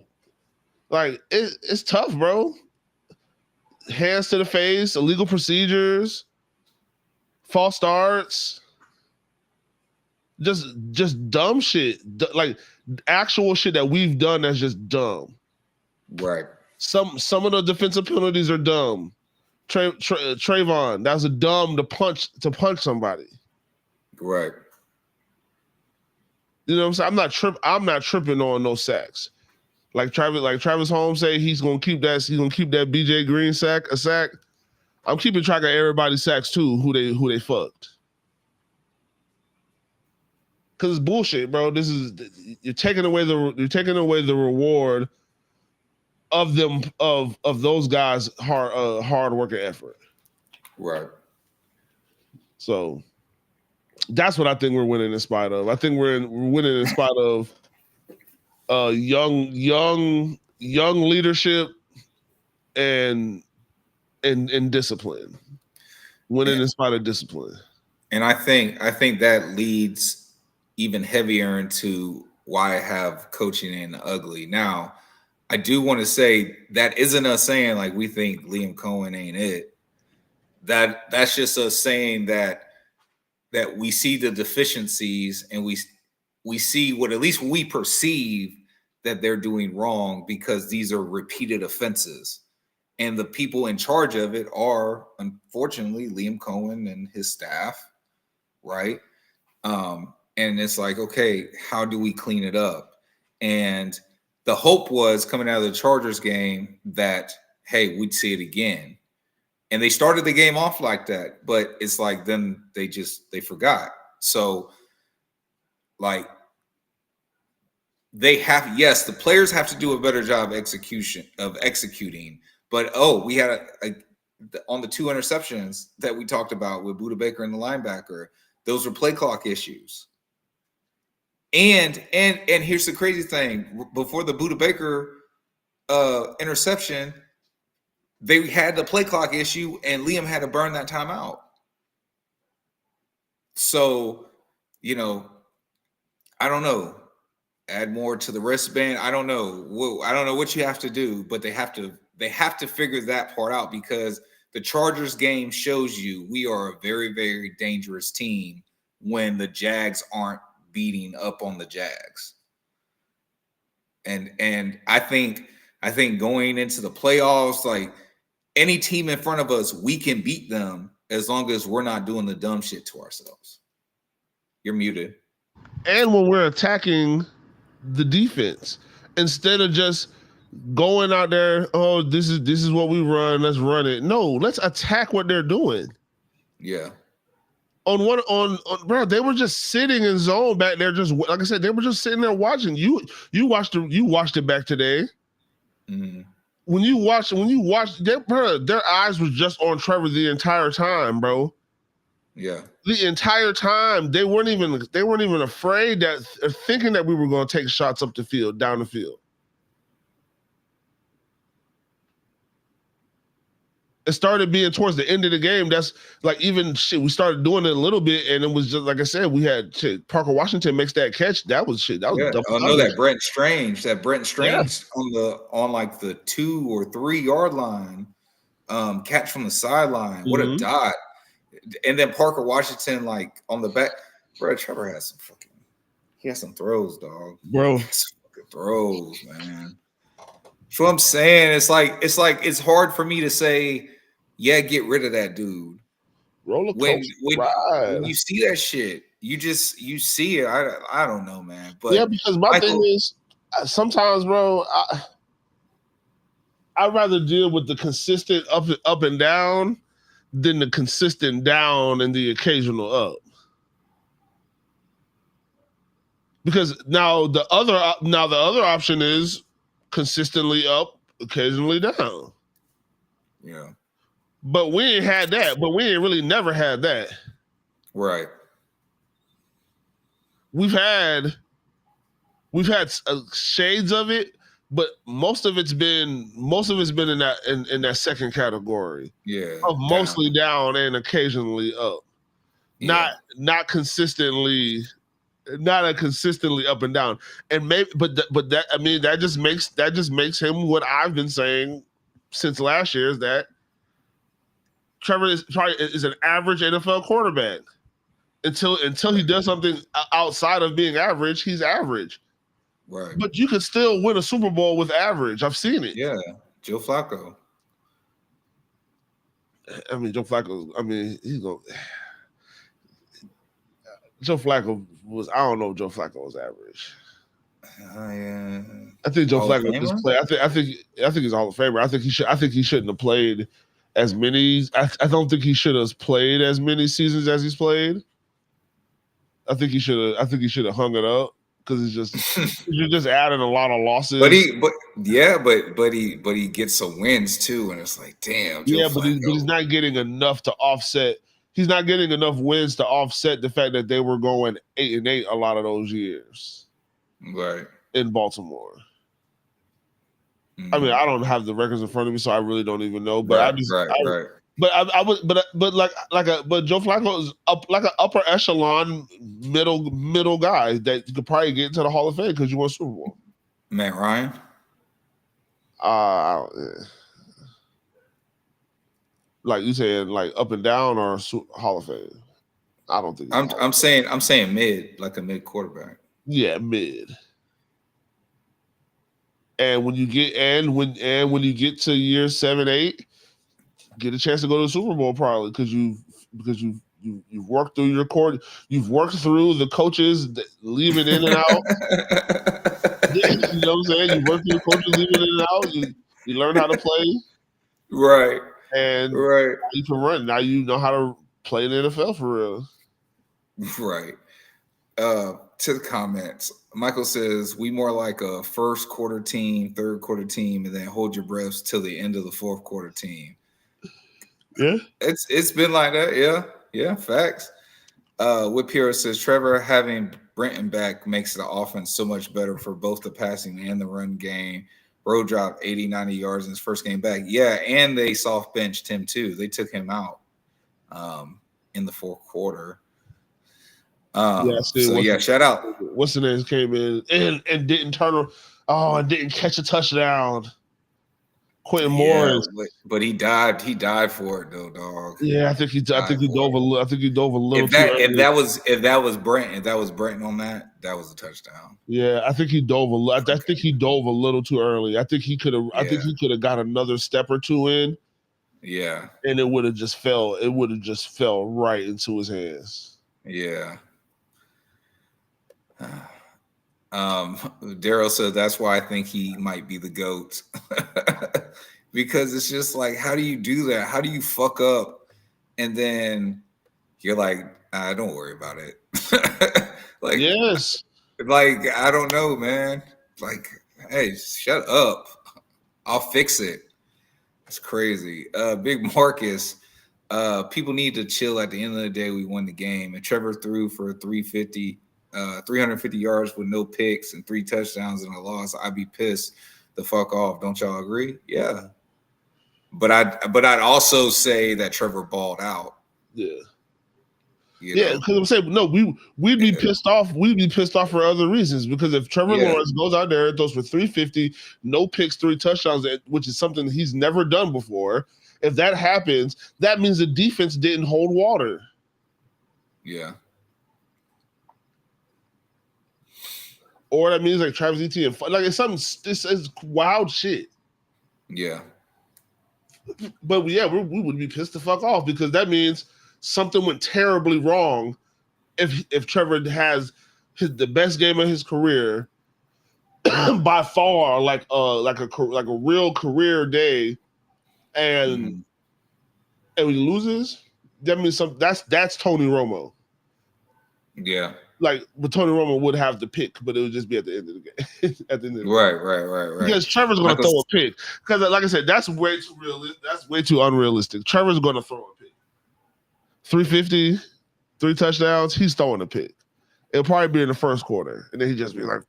like, it's tough, bro. Hands to the face, illegal procedures, false starts, just dumb shit. Like, actual shit that we've done that's just dumb.
Right.
Some of the defensive penalties are dumb. Trayvon, that was a dumb to punch somebody.
Right.
You know what I'm saying? I'm not tripping on no sacks. Like Travis Holmes say he's gonna keep that BJ Green sack a sack. I'm keeping track of everybody's sacks too, who they fucked. Cause it's bullshit, bro. You're taking away the reward of them of those guys' hard work and effort.
Right.
So that's what I think we're winning in spite of. I think we're winning in spite of young leadership and discipline. Winning in spite of discipline.
And I think that leads even heavier into why I have coaching in ugly. Now, I do want to say that isn't us saying like we think Liam Cohen ain't it. That's just us saying that we see the deficiencies and we see what at least we perceive that they're doing wrong because these are repeated offenses. And the people in charge of it are, unfortunately, Liam Cohen and his staff, right? And it's like, okay, how do we clean it up? And the hope was coming out of the Chargers game that, hey, we'd see it again. And they started the game off like that, but it's like then they forgot. So, like, the players have to do a better job executing. But we had on the 2 interceptions that we talked about with Budda Baker and the linebacker, those were play clock issues. And here's the crazy thing: before the Budda Baker interception, they had the play clock issue, and Liam had to burn that timeout. So, I don't know. Add more to the wristband. I don't know. I don't know what you have to do, but they have to figure that part out because the Chargers game shows you we are a very, very dangerous team when the Jags aren't beating up on the Jags. And I think going into the playoffs, like any team in front of us, we can beat them as long as we're not doing the dumb shit to ourselves. You're muted.
And when we're attacking the defense, instead of just going out there. Oh, this is what we run. Let's run it. No, let's attack what they're doing.
Yeah.
On bro, they were just sitting in zone back there. Just like I said, they were just sitting there watching. You watched it back today.
Mm-hmm.
When you watch, their eyes was just on Trevor the entire time, bro.
Yeah.
The entire time they weren't even afraid that thinking that we were going to take shots up the field, down the field. It started being towards the end of the game. That's like even shit. We started doing it a little bit, and it was just like I said. We had shit. Parker Washington makes that catch. That was shit. That was
double. I know that Brent Strange. On like the 2 or 3 yard line, catch from the sideline. What a dot! And then Parker Washington like on the back. Bro, Trevor has some throws, dog.
Bro,
some fucking throws, man. So I'm saying it's hard for me to say, yeah, get rid of that dude. When you see that shit, you see it. I don't know, man. But
yeah, because my thing is sometimes, bro, I'd rather deal with the consistent up and down than the consistent down and the occasional up. Because now the other option is consistently up, occasionally down.
Yeah.
But we ain't had that. But we ain't really never had that.
Right.
We've had shades of it, but most of it's been in that second category.
Yeah.
Of mostly down and occasionally up.
Yeah.
Not consistently up and down. And maybe but that I mean that just makes him what I've been saying since last year, is that Trevor is an average NFL quarterback. Until he does something outside of being average, he's average.
Right.
But you could still win a Super Bowl with average. I've seen it.
Yeah. Joe Flacco.
I mean, Joe Flacco, Joe Flacco was, I don't know if Joe Flacco was average.
Yeah.
I think Joe Flacco just played. I think he's a Hall of Famer. I think he shouldn't have played as many. I don't think he should have played as many seasons as he's played. I think he should have hung it up, because you're just adding a lot of losses.
But he gets some wins too, and it's like, damn.
But he's not getting enough to offset. He's not getting enough wins to offset the fact that they were going 8-8 a lot of those years.
Right.
In Baltimore. I mean, I don't have the records in front of me, so I really don't even know. But
right.
But Joe Flacco is like an upper echelon middle guy that you could probably get into the Hall of Fame because you won Super Bowl.
Matt Ryan.
Like you saying, like up and down or Hall of Fame? I don't think.
I'm saying mid, like a mid quarterback.
Yeah, mid. And when you get to year 7, 8, get a chance to go to the Super Bowl probably because you've worked through your court, you've worked through the coaches leaving in and out. You know what I'm saying? You worked through the coaches leaving in and out. You learn how to play.
Right.
And you can run. Now you know how to play in the NFL for real.
Right. To the comments, Michael says, we more like a first quarter team, third quarter team, and then hold your breaths till the end of the fourth quarter team.
Yeah.
It's been like that. Yeah, facts. Whip Hero says, Trevor having Brenton back makes the offense so much better for both the passing and the run game. Road dropped 80, 90 yards in his first game back. Yeah, and they soft benched him too. They took him out in the fourth quarter. Shout out.
What's the name came in and didn't and didn't catch a touchdown. Quentin Morris,
but he died for it though, dog.
Yeah, I think he dove a little too early.
If that was Brent on that was a touchdown.
Yeah, I think he dove a little. I think he dove a little too early. I think he could have. I think he could have got another step or two in.
Yeah,
and it would have just fell. It would have just fell right into his hands.
Yeah. Daryl said that's why I think he might be the GOAT. Because it's just like, how do you do that? How do you fuck up? And then you're like, don't worry about it. Like,
yes.
Like, I don't know, man. Like, hey, shut up. I'll fix it. It's crazy. Big Marcus, people need to chill. At the end of the day, we won the game. And Trevor threw for 350 yards with no picks and 3 touchdowns and a loss. I'd be pissed the fuck off. Don't y'all agree? Yeah. But I'd also say that Trevor balled out.
Yeah. Because I'm saying no, we'd be pissed off. We'd be pissed off for other reasons, because if Trevor Lawrence goes out there and throws for 350, no picks, 3 touchdowns, which is something he's never done before, if that happens, that means the defense didn't hold water.
Yeah.
Or that means like Travis Etienne, like it's something. This is wild shit.
Yeah.
But we would be pissed the fuck off, because that means something went terribly wrong. If Trevor has the best game of his career by far, like a real career day, and he loses, that means that's Tony Romo.
Yeah.
Like, but Tony Romo would have the pick, but it would just be at the end of the game. At the end of the
right.
Because Trevor's going to throw a pick. Because, like I said, that's way too realistic. That's way too unrealistic. Trevor's going to throw a pick. 350, 3 touchdowns. He's throwing a pick. It'll probably be in the first quarter, and then he just be like,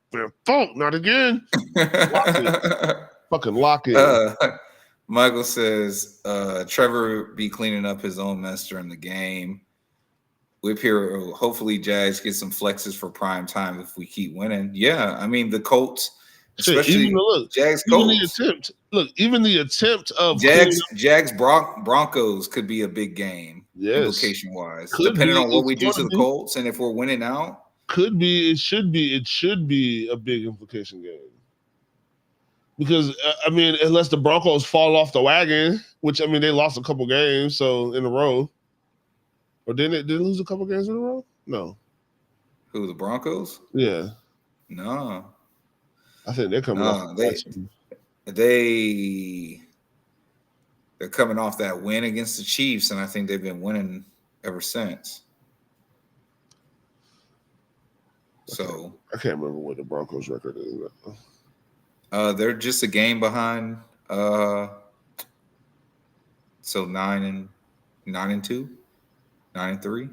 "Fuck, not again." Fucking lock it.
Michael says Trevor be cleaning up his own mess during the game. Whip Hero, hopefully Jags get some flexes for prime time if we keep winning. Yeah, I mean the Colts, especially Jags Colts.
Even the attempt of
Jags Broncos could be a big game, implication wise, depending on what we do to the Colts and if we're winning out.
Could be, it should be a big implication game. Because I mean, unless the Broncos fall off the wagon, which I mean they lost a couple games in a row. Or did they lose a couple games in a row? No.
Who, the Broncos?
Yeah.
No.
I think they're coming off.
They're coming off that win against the Chiefs, and I think they've been winning ever since. So
I can't remember what the Broncos record is.
They're just a game behind. So 9-2. 9-3.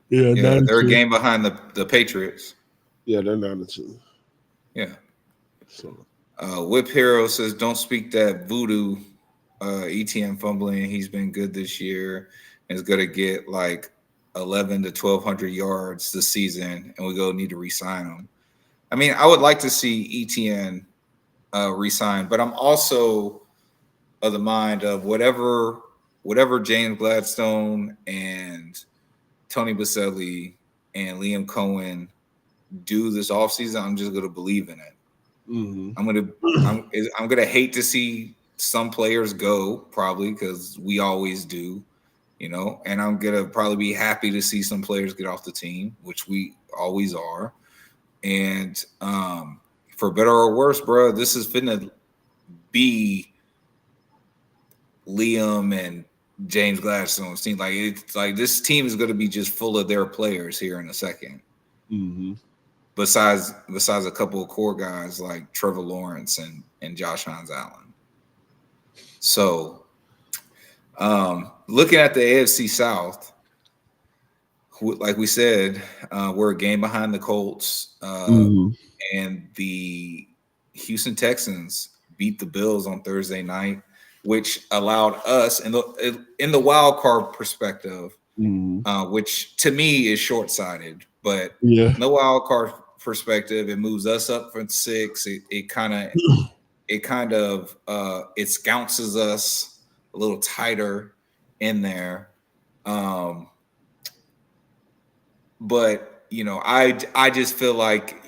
Yeah, they're a game behind the Patriots.
Yeah, they're 9-2.
Yeah. So, Whip Hero says, "Don't speak that voodoo." ETN fumbling. He's been good this year. And is going to get like 11 to 1,200 yards this season, and we need to re-sign him. I mean, I would like to see ETN re-sign, but I'm also of the mind of whatever James Gladstone and Tony Baselli and Liam Cohen do this offseason, I'm just gonna believe in it. I'm gonna hate to see some players go, probably, because we always do, and I'm gonna probably be happy to see some players get off the team, which we always are. And for better or worse, bro, this is finna be Liam and James Gladstone's team. Like, it's like this team is going to be just full of their players here in a second. Besides a couple of core guys like Trevor Lawrence and Josh Hines Allen. So, looking at the AFC South, like we said, we're a game behind the Colts, and the Houston Texans beat the Bills on Thursday night, which allowed us in the wild card perspective, which to me is short-sighted, but in the wild card perspective, it moves us up from 6. It kind of scounces us a little tighter in there. But I just feel like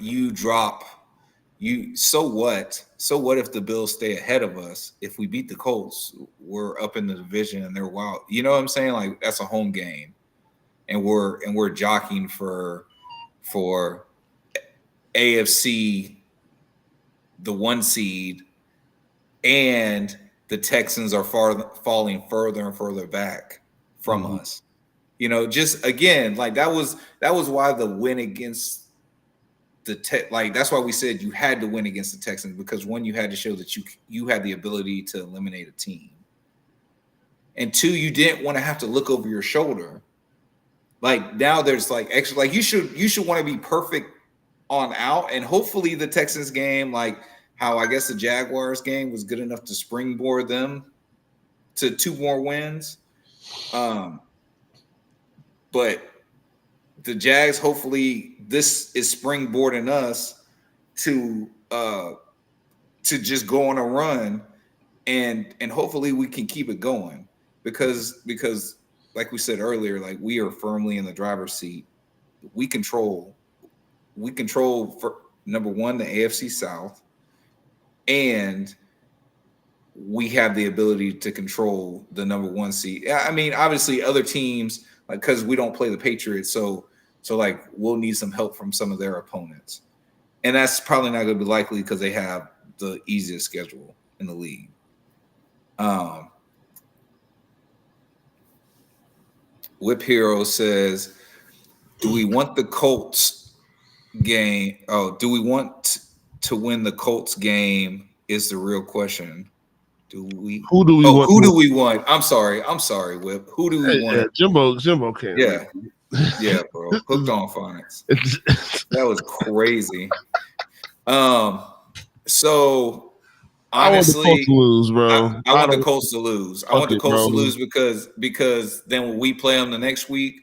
so what? So what if the Bills stay ahead of us? If we beat the Colts, we're up in the division and they're wild. You know what I'm saying? Like, that's a home game. and we're jockeying for AFC, the 1 seed, and the Texans are falling further and further back from us. You know, just again, like that was why the win against that's why we said you had to win against the Texans, because one, you had to show that you had the ability to eliminate a team, and two, you didn't want to have to look over your shoulder. Like now there's like extra, like you should want to be perfect on out, and hopefully the Texans game, like how I guess the Jaguars game was good enough to springboard them to 2 more wins. But the Jags, hopefully this is springboarding us to just go on a run, and hopefully we can keep it going, because like we said earlier, like we are firmly in the driver's seat. We control for number 1 the AFC South, and we have the ability to control the number 1 seed. I mean, obviously other teams, like, because we don't play the Patriots, so like we'll need some help from some of their opponents, and that's probably not going to be likely because they have the easiest schedule in the league. Whip Hero says, do we want the Colts game? Oh, do we want to win the Colts game is the real question. Who do we want? I'm sorry, Whip. Who do we want?
Yeah, Jimbo can't.
Yeah, bro. Hooked on phonics. That was crazy. So honestly,
I want the Colts to lose, bro.
I want the Colts to lose. I want the Colts to lose because then when we play them the next week,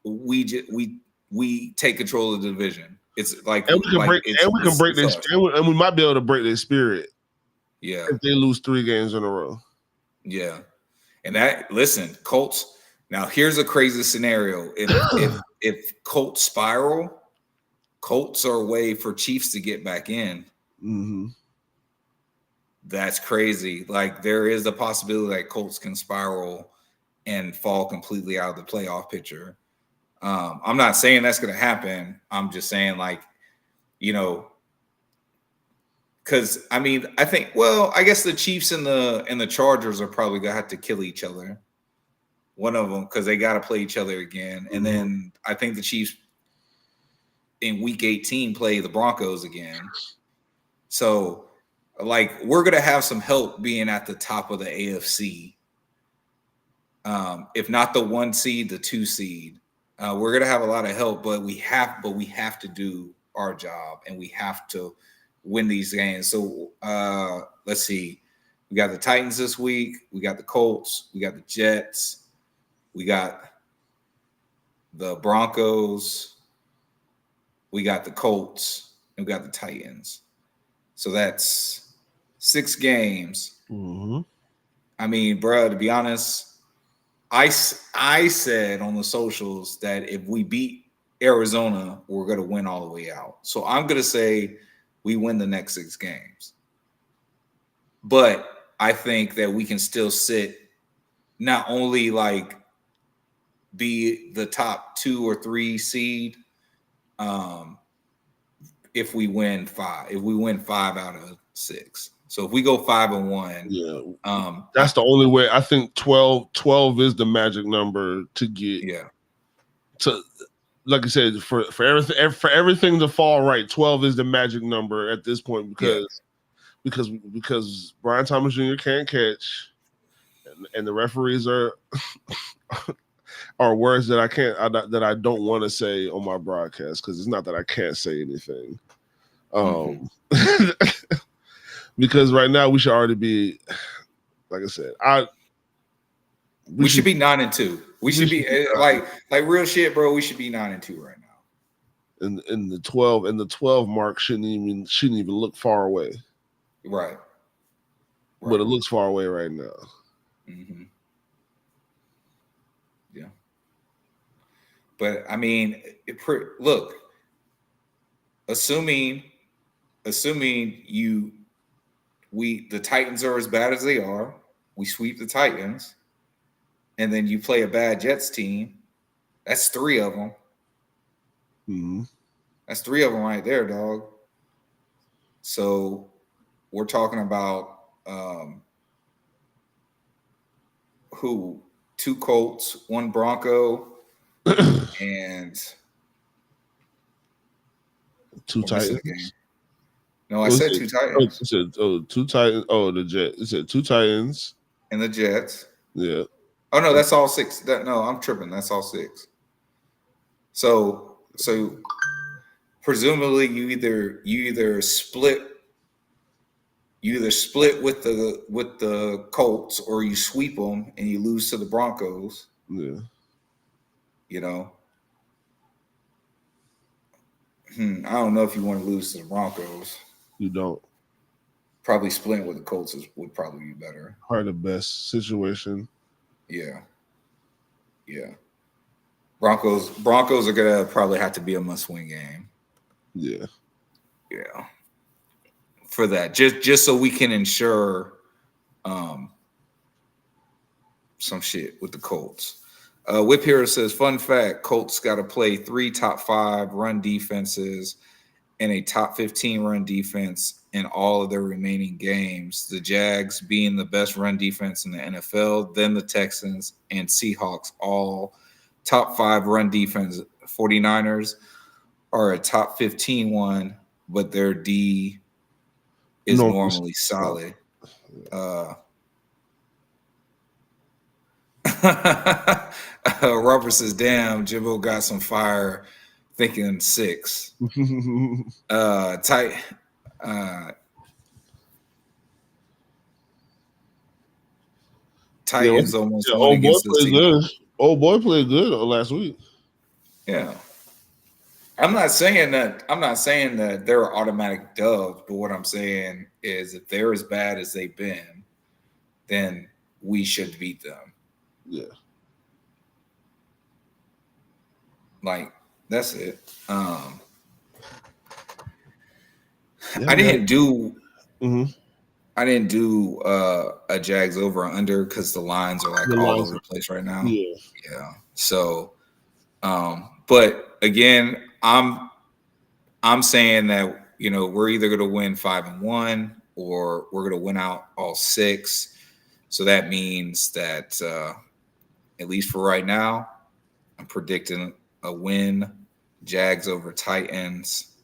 we take control of the division. It's like, and
we might be able to break their spirit.
Yeah,
if they lose 3 games in a row.
Yeah, and listen, Colts. Now here's a crazy scenario: if Colts spiral, Colts are a way for Chiefs to get back in. That's crazy. Like there is a possibility that Colts can spiral and fall completely out of the playoff picture. I'm not saying that's going to happen. I'm just saying, like, you know. Because I mean, I think, well, I guess the Chiefs and the Chargers are probably gonna have to kill each other, one of them, because they got to play each other again. And then I think the Chiefs in Week 18 play the Broncos again. So, like, we're gonna have some help being at the top of the AFC. If not the 1 seed, the 2 seed, we're gonna have a lot of help. But we have to do our job, and we have to win these games. So let's see. We got the Titans this week. We got the Colts. We got the Jets. We got the Broncos. We got the Colts. And we got the Titans. So that's 6 games. I mean, bro, to be honest, I said on the socials that if we beat Arizona, we're going to win all the way out. So I'm going to say we win the next 6 games. But I think that we can still sit, not only like be the top 2 or 3 seed, if we win 5. If we win 5 out of 6. So if we go 5-1,
that's the only way. I think 12 is the magic number to get.
Yeah.
To, like I said, for everything to fall right, 12 is the magic number at this point, because Brian Thomas Jr. can't catch, and the referees are words that I don't want to say on my broadcast, because it's not that I can't say anything. Because right now we should already be, like I said, we should be
9-2. We should be like real shit, bro. We should be 9-2 right now.
And the 12 mark shouldn't even look far away.
Right.
But it looks far away right now.
Yeah. But I mean, look, assuming the Titans are as bad as they are, we sweep the Titans, and then you play a bad Jets team, That's 3 of them.
Mm-hmm.
That's 3 of them right there, dog. So we're talking about who? 2 Colts, 1 Bronco, and
2 Titans.
No, I said 2 Titans.
It said 2 Titans. Oh, the Jets. It said 2 Titans
and the Jets.
Yeah.
Oh no, that's all 6. No, I'm tripping. That's all 6. So presumably you either split with the Colts or you sweep them and you lose to the Broncos.
Yeah.
You know. I don't know if you want to lose to the Broncos.
You don't.
Probably splitting with the Colts would probably be better.
Probably the best situation.
Yeah. Yeah. Broncos are gonna probably have to be a must-win game.
Yeah.
Yeah. For that, just so we can ensure some shit with the Colts. Whip Hero says, fun fact, Colts got to play 3 top 5 run defenses and a top 15 run defense in all of their remaining games. The Jags being the best run defense in the NFL, then the Texans and Seahawks, all top 5 run defense. 49ers are a top 15 one, but their D is normally solid. Robert says, damn, Jimbo got some fire thinking 6. Titans almost won against the Seahawks.
Old boy played good last week.
Yeah. I'm not saying that they're automatic dubs, but what I'm saying is if they're as bad as they've been, then we should beat them.
Yeah.
Like, that's it. I didn't do a Jags over or under because the lines are like all over the place right now.
Yeah.
Yeah. So but again, I'm saying that, you know, we're either going to win 5-1 or we're going to win out all 6. So that means that at least for right now, I'm predicting a win. Jags over Titans.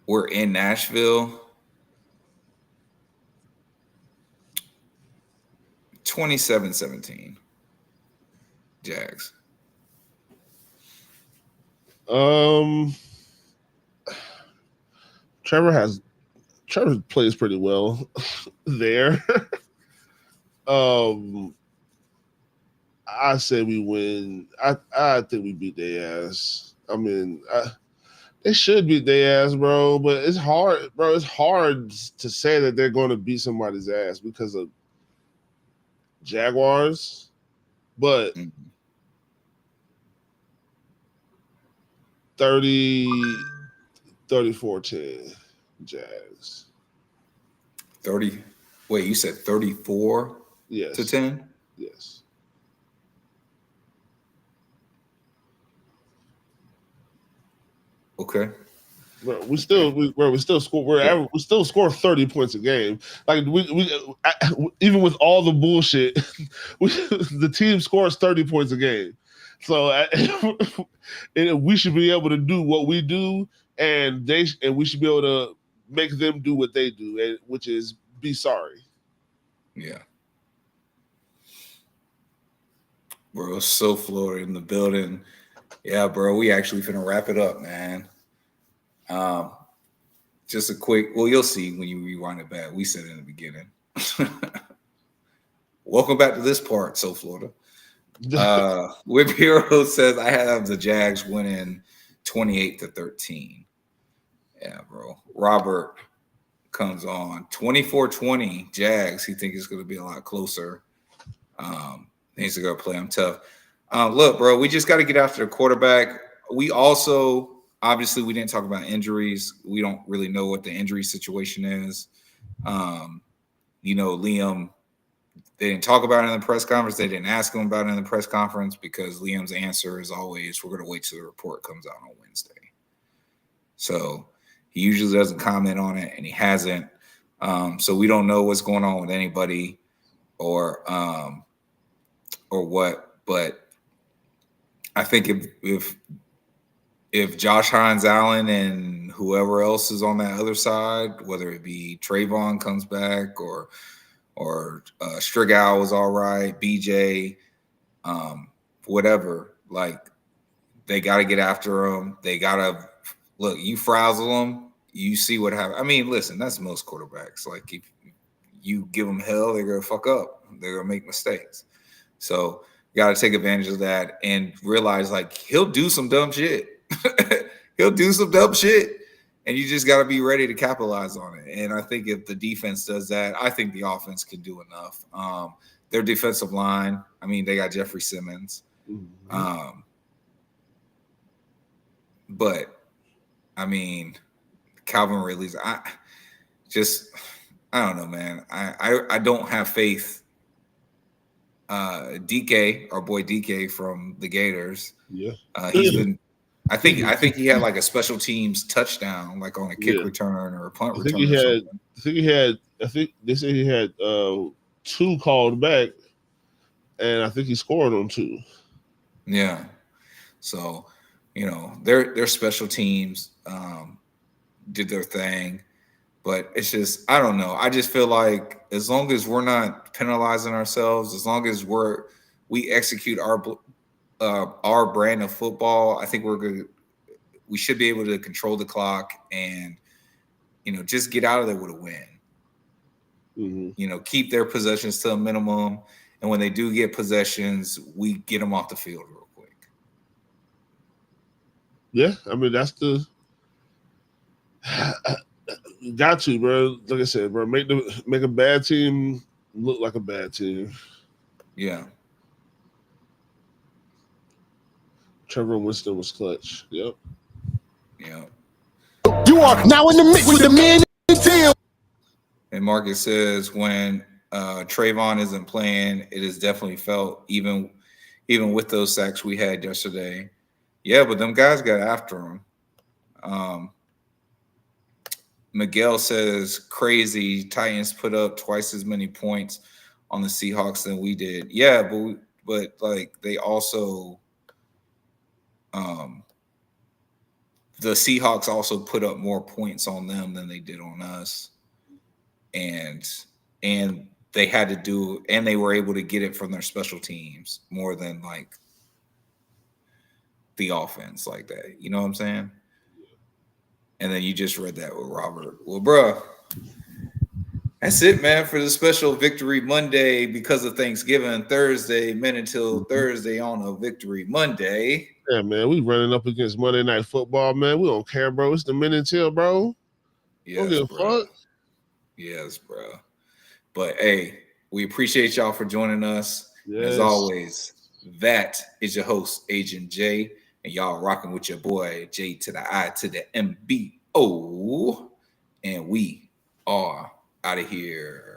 We're in Nashville. 27-17. Jags.
Trevor plays pretty well there. I say we win. I think we beat their ass. I mean, they should beat their ass, bro. But it's hard, bro. It's hard to say that they're going to beat somebody's ass because of Jaguars. But 34-10 Jags.
30. Wait, you said 34 to 10?
Yes.
Okay.
Bro, we still score 30 points a game. Like we even with all the bullshit, the team scores 30 points a game. So we should be able to do what we do, and we should be able to make them do what they do, which is be sorry.
Yeah. Bro, so Florida in the building. Yeah, bro, we actually finna wrap it up, man. Just a quick, well, you'll see when you rewind it back. We said it in the beginning. Welcome back to this part, So Florida. Whip Hero says, I have the Jags winning 28-13. Yeah, bro. Robert comes on 24-20 Jags. He thinks it's going to be a lot closer. Needs to go play him tough. Look, bro, we just got to get after the quarterback. We also, obviously, we didn't talk about injuries. We don't really know what the injury situation is. You know, Liam They didn't talk about it in the press conference. They didn't ask him about it in the press conference because Liam's answer is always, we're going to wait till the report comes out on Wednesday. So he usually doesn't comment on it, and he hasn't. So we don't know what's going on with anybody or what. But I think if Josh Hines Allen and whoever else is on that other side, whether it be Trayvon comes back or Strigal was all right, BJ, whatever, like they got to get after him. They got to look, you frazzle them, you see what happens. I mean, listen, that's most quarterbacks. Like if you give them hell, they're going to fuck up. They're going to make mistakes. So you got to take advantage of that and realize like he'll do some dumb shit. He'll do some dumb shit. And you just got to be ready to capitalize on it. And I think if the defense does that, I think the offense can do enough. Their defensive line, I mean, they got Jeffrey Simmons. Mm-hmm. But, I mean, Calvin Ridley's, I don't know, man. I don't have faith. DK, our boy DK from the Gators.
Yeah.
He's been I think he had like a special teams touchdown, like on a kick return or a punt return.
I think they said he had 2 called back, and I think he scored on 2.
Yeah. So, you know, their special teams did their thing, but it's just, I don't know. I just feel like as long as we're not penalizing ourselves, as long as we execute our brand of football, I think we're good. We should be able to control the clock and, you know, just get out of there with a win. Mm-hmm. You know, keep their possessions to a minimum. And when they do get possessions, we get them off the field real quick.
Yeah. I mean, that's got to, bro. Like I said, bro, make a bad team look like a bad team.
Yeah.
Trevor Winston was clutch. Yep.
Yeah.
You are now in the mix with the men in teal.
And Marcus says when Trayvon isn't playing, it is definitely felt even with those sacks we had yesterday. Yeah, but them guys got after him. Miguel says crazy. Titans put up twice as many points on the Seahawks than we did. Yeah, but like they also. The Seahawks also put up more points on them than they did on us, and they had to do, and they were able to get it from their special teams more than like the offense like that. You know what I'm saying? And then you just read that with Robert. Well, bro, that's it, man, for the special Victory Monday because of Thanksgiving Thursday, men until Thursday on a Victory Monday.
Yeah, man, we running up against Monday Night Football, man. We don't care, bro. It's the men until, bro.
Yes,
don't give a fuck.
Yes, bro. But hey, we appreciate y'all for joining us.
Yes.
As always, that is your host, Agent J, and y'all rocking with your boy J to the I to the M-B-O, and we are out of here.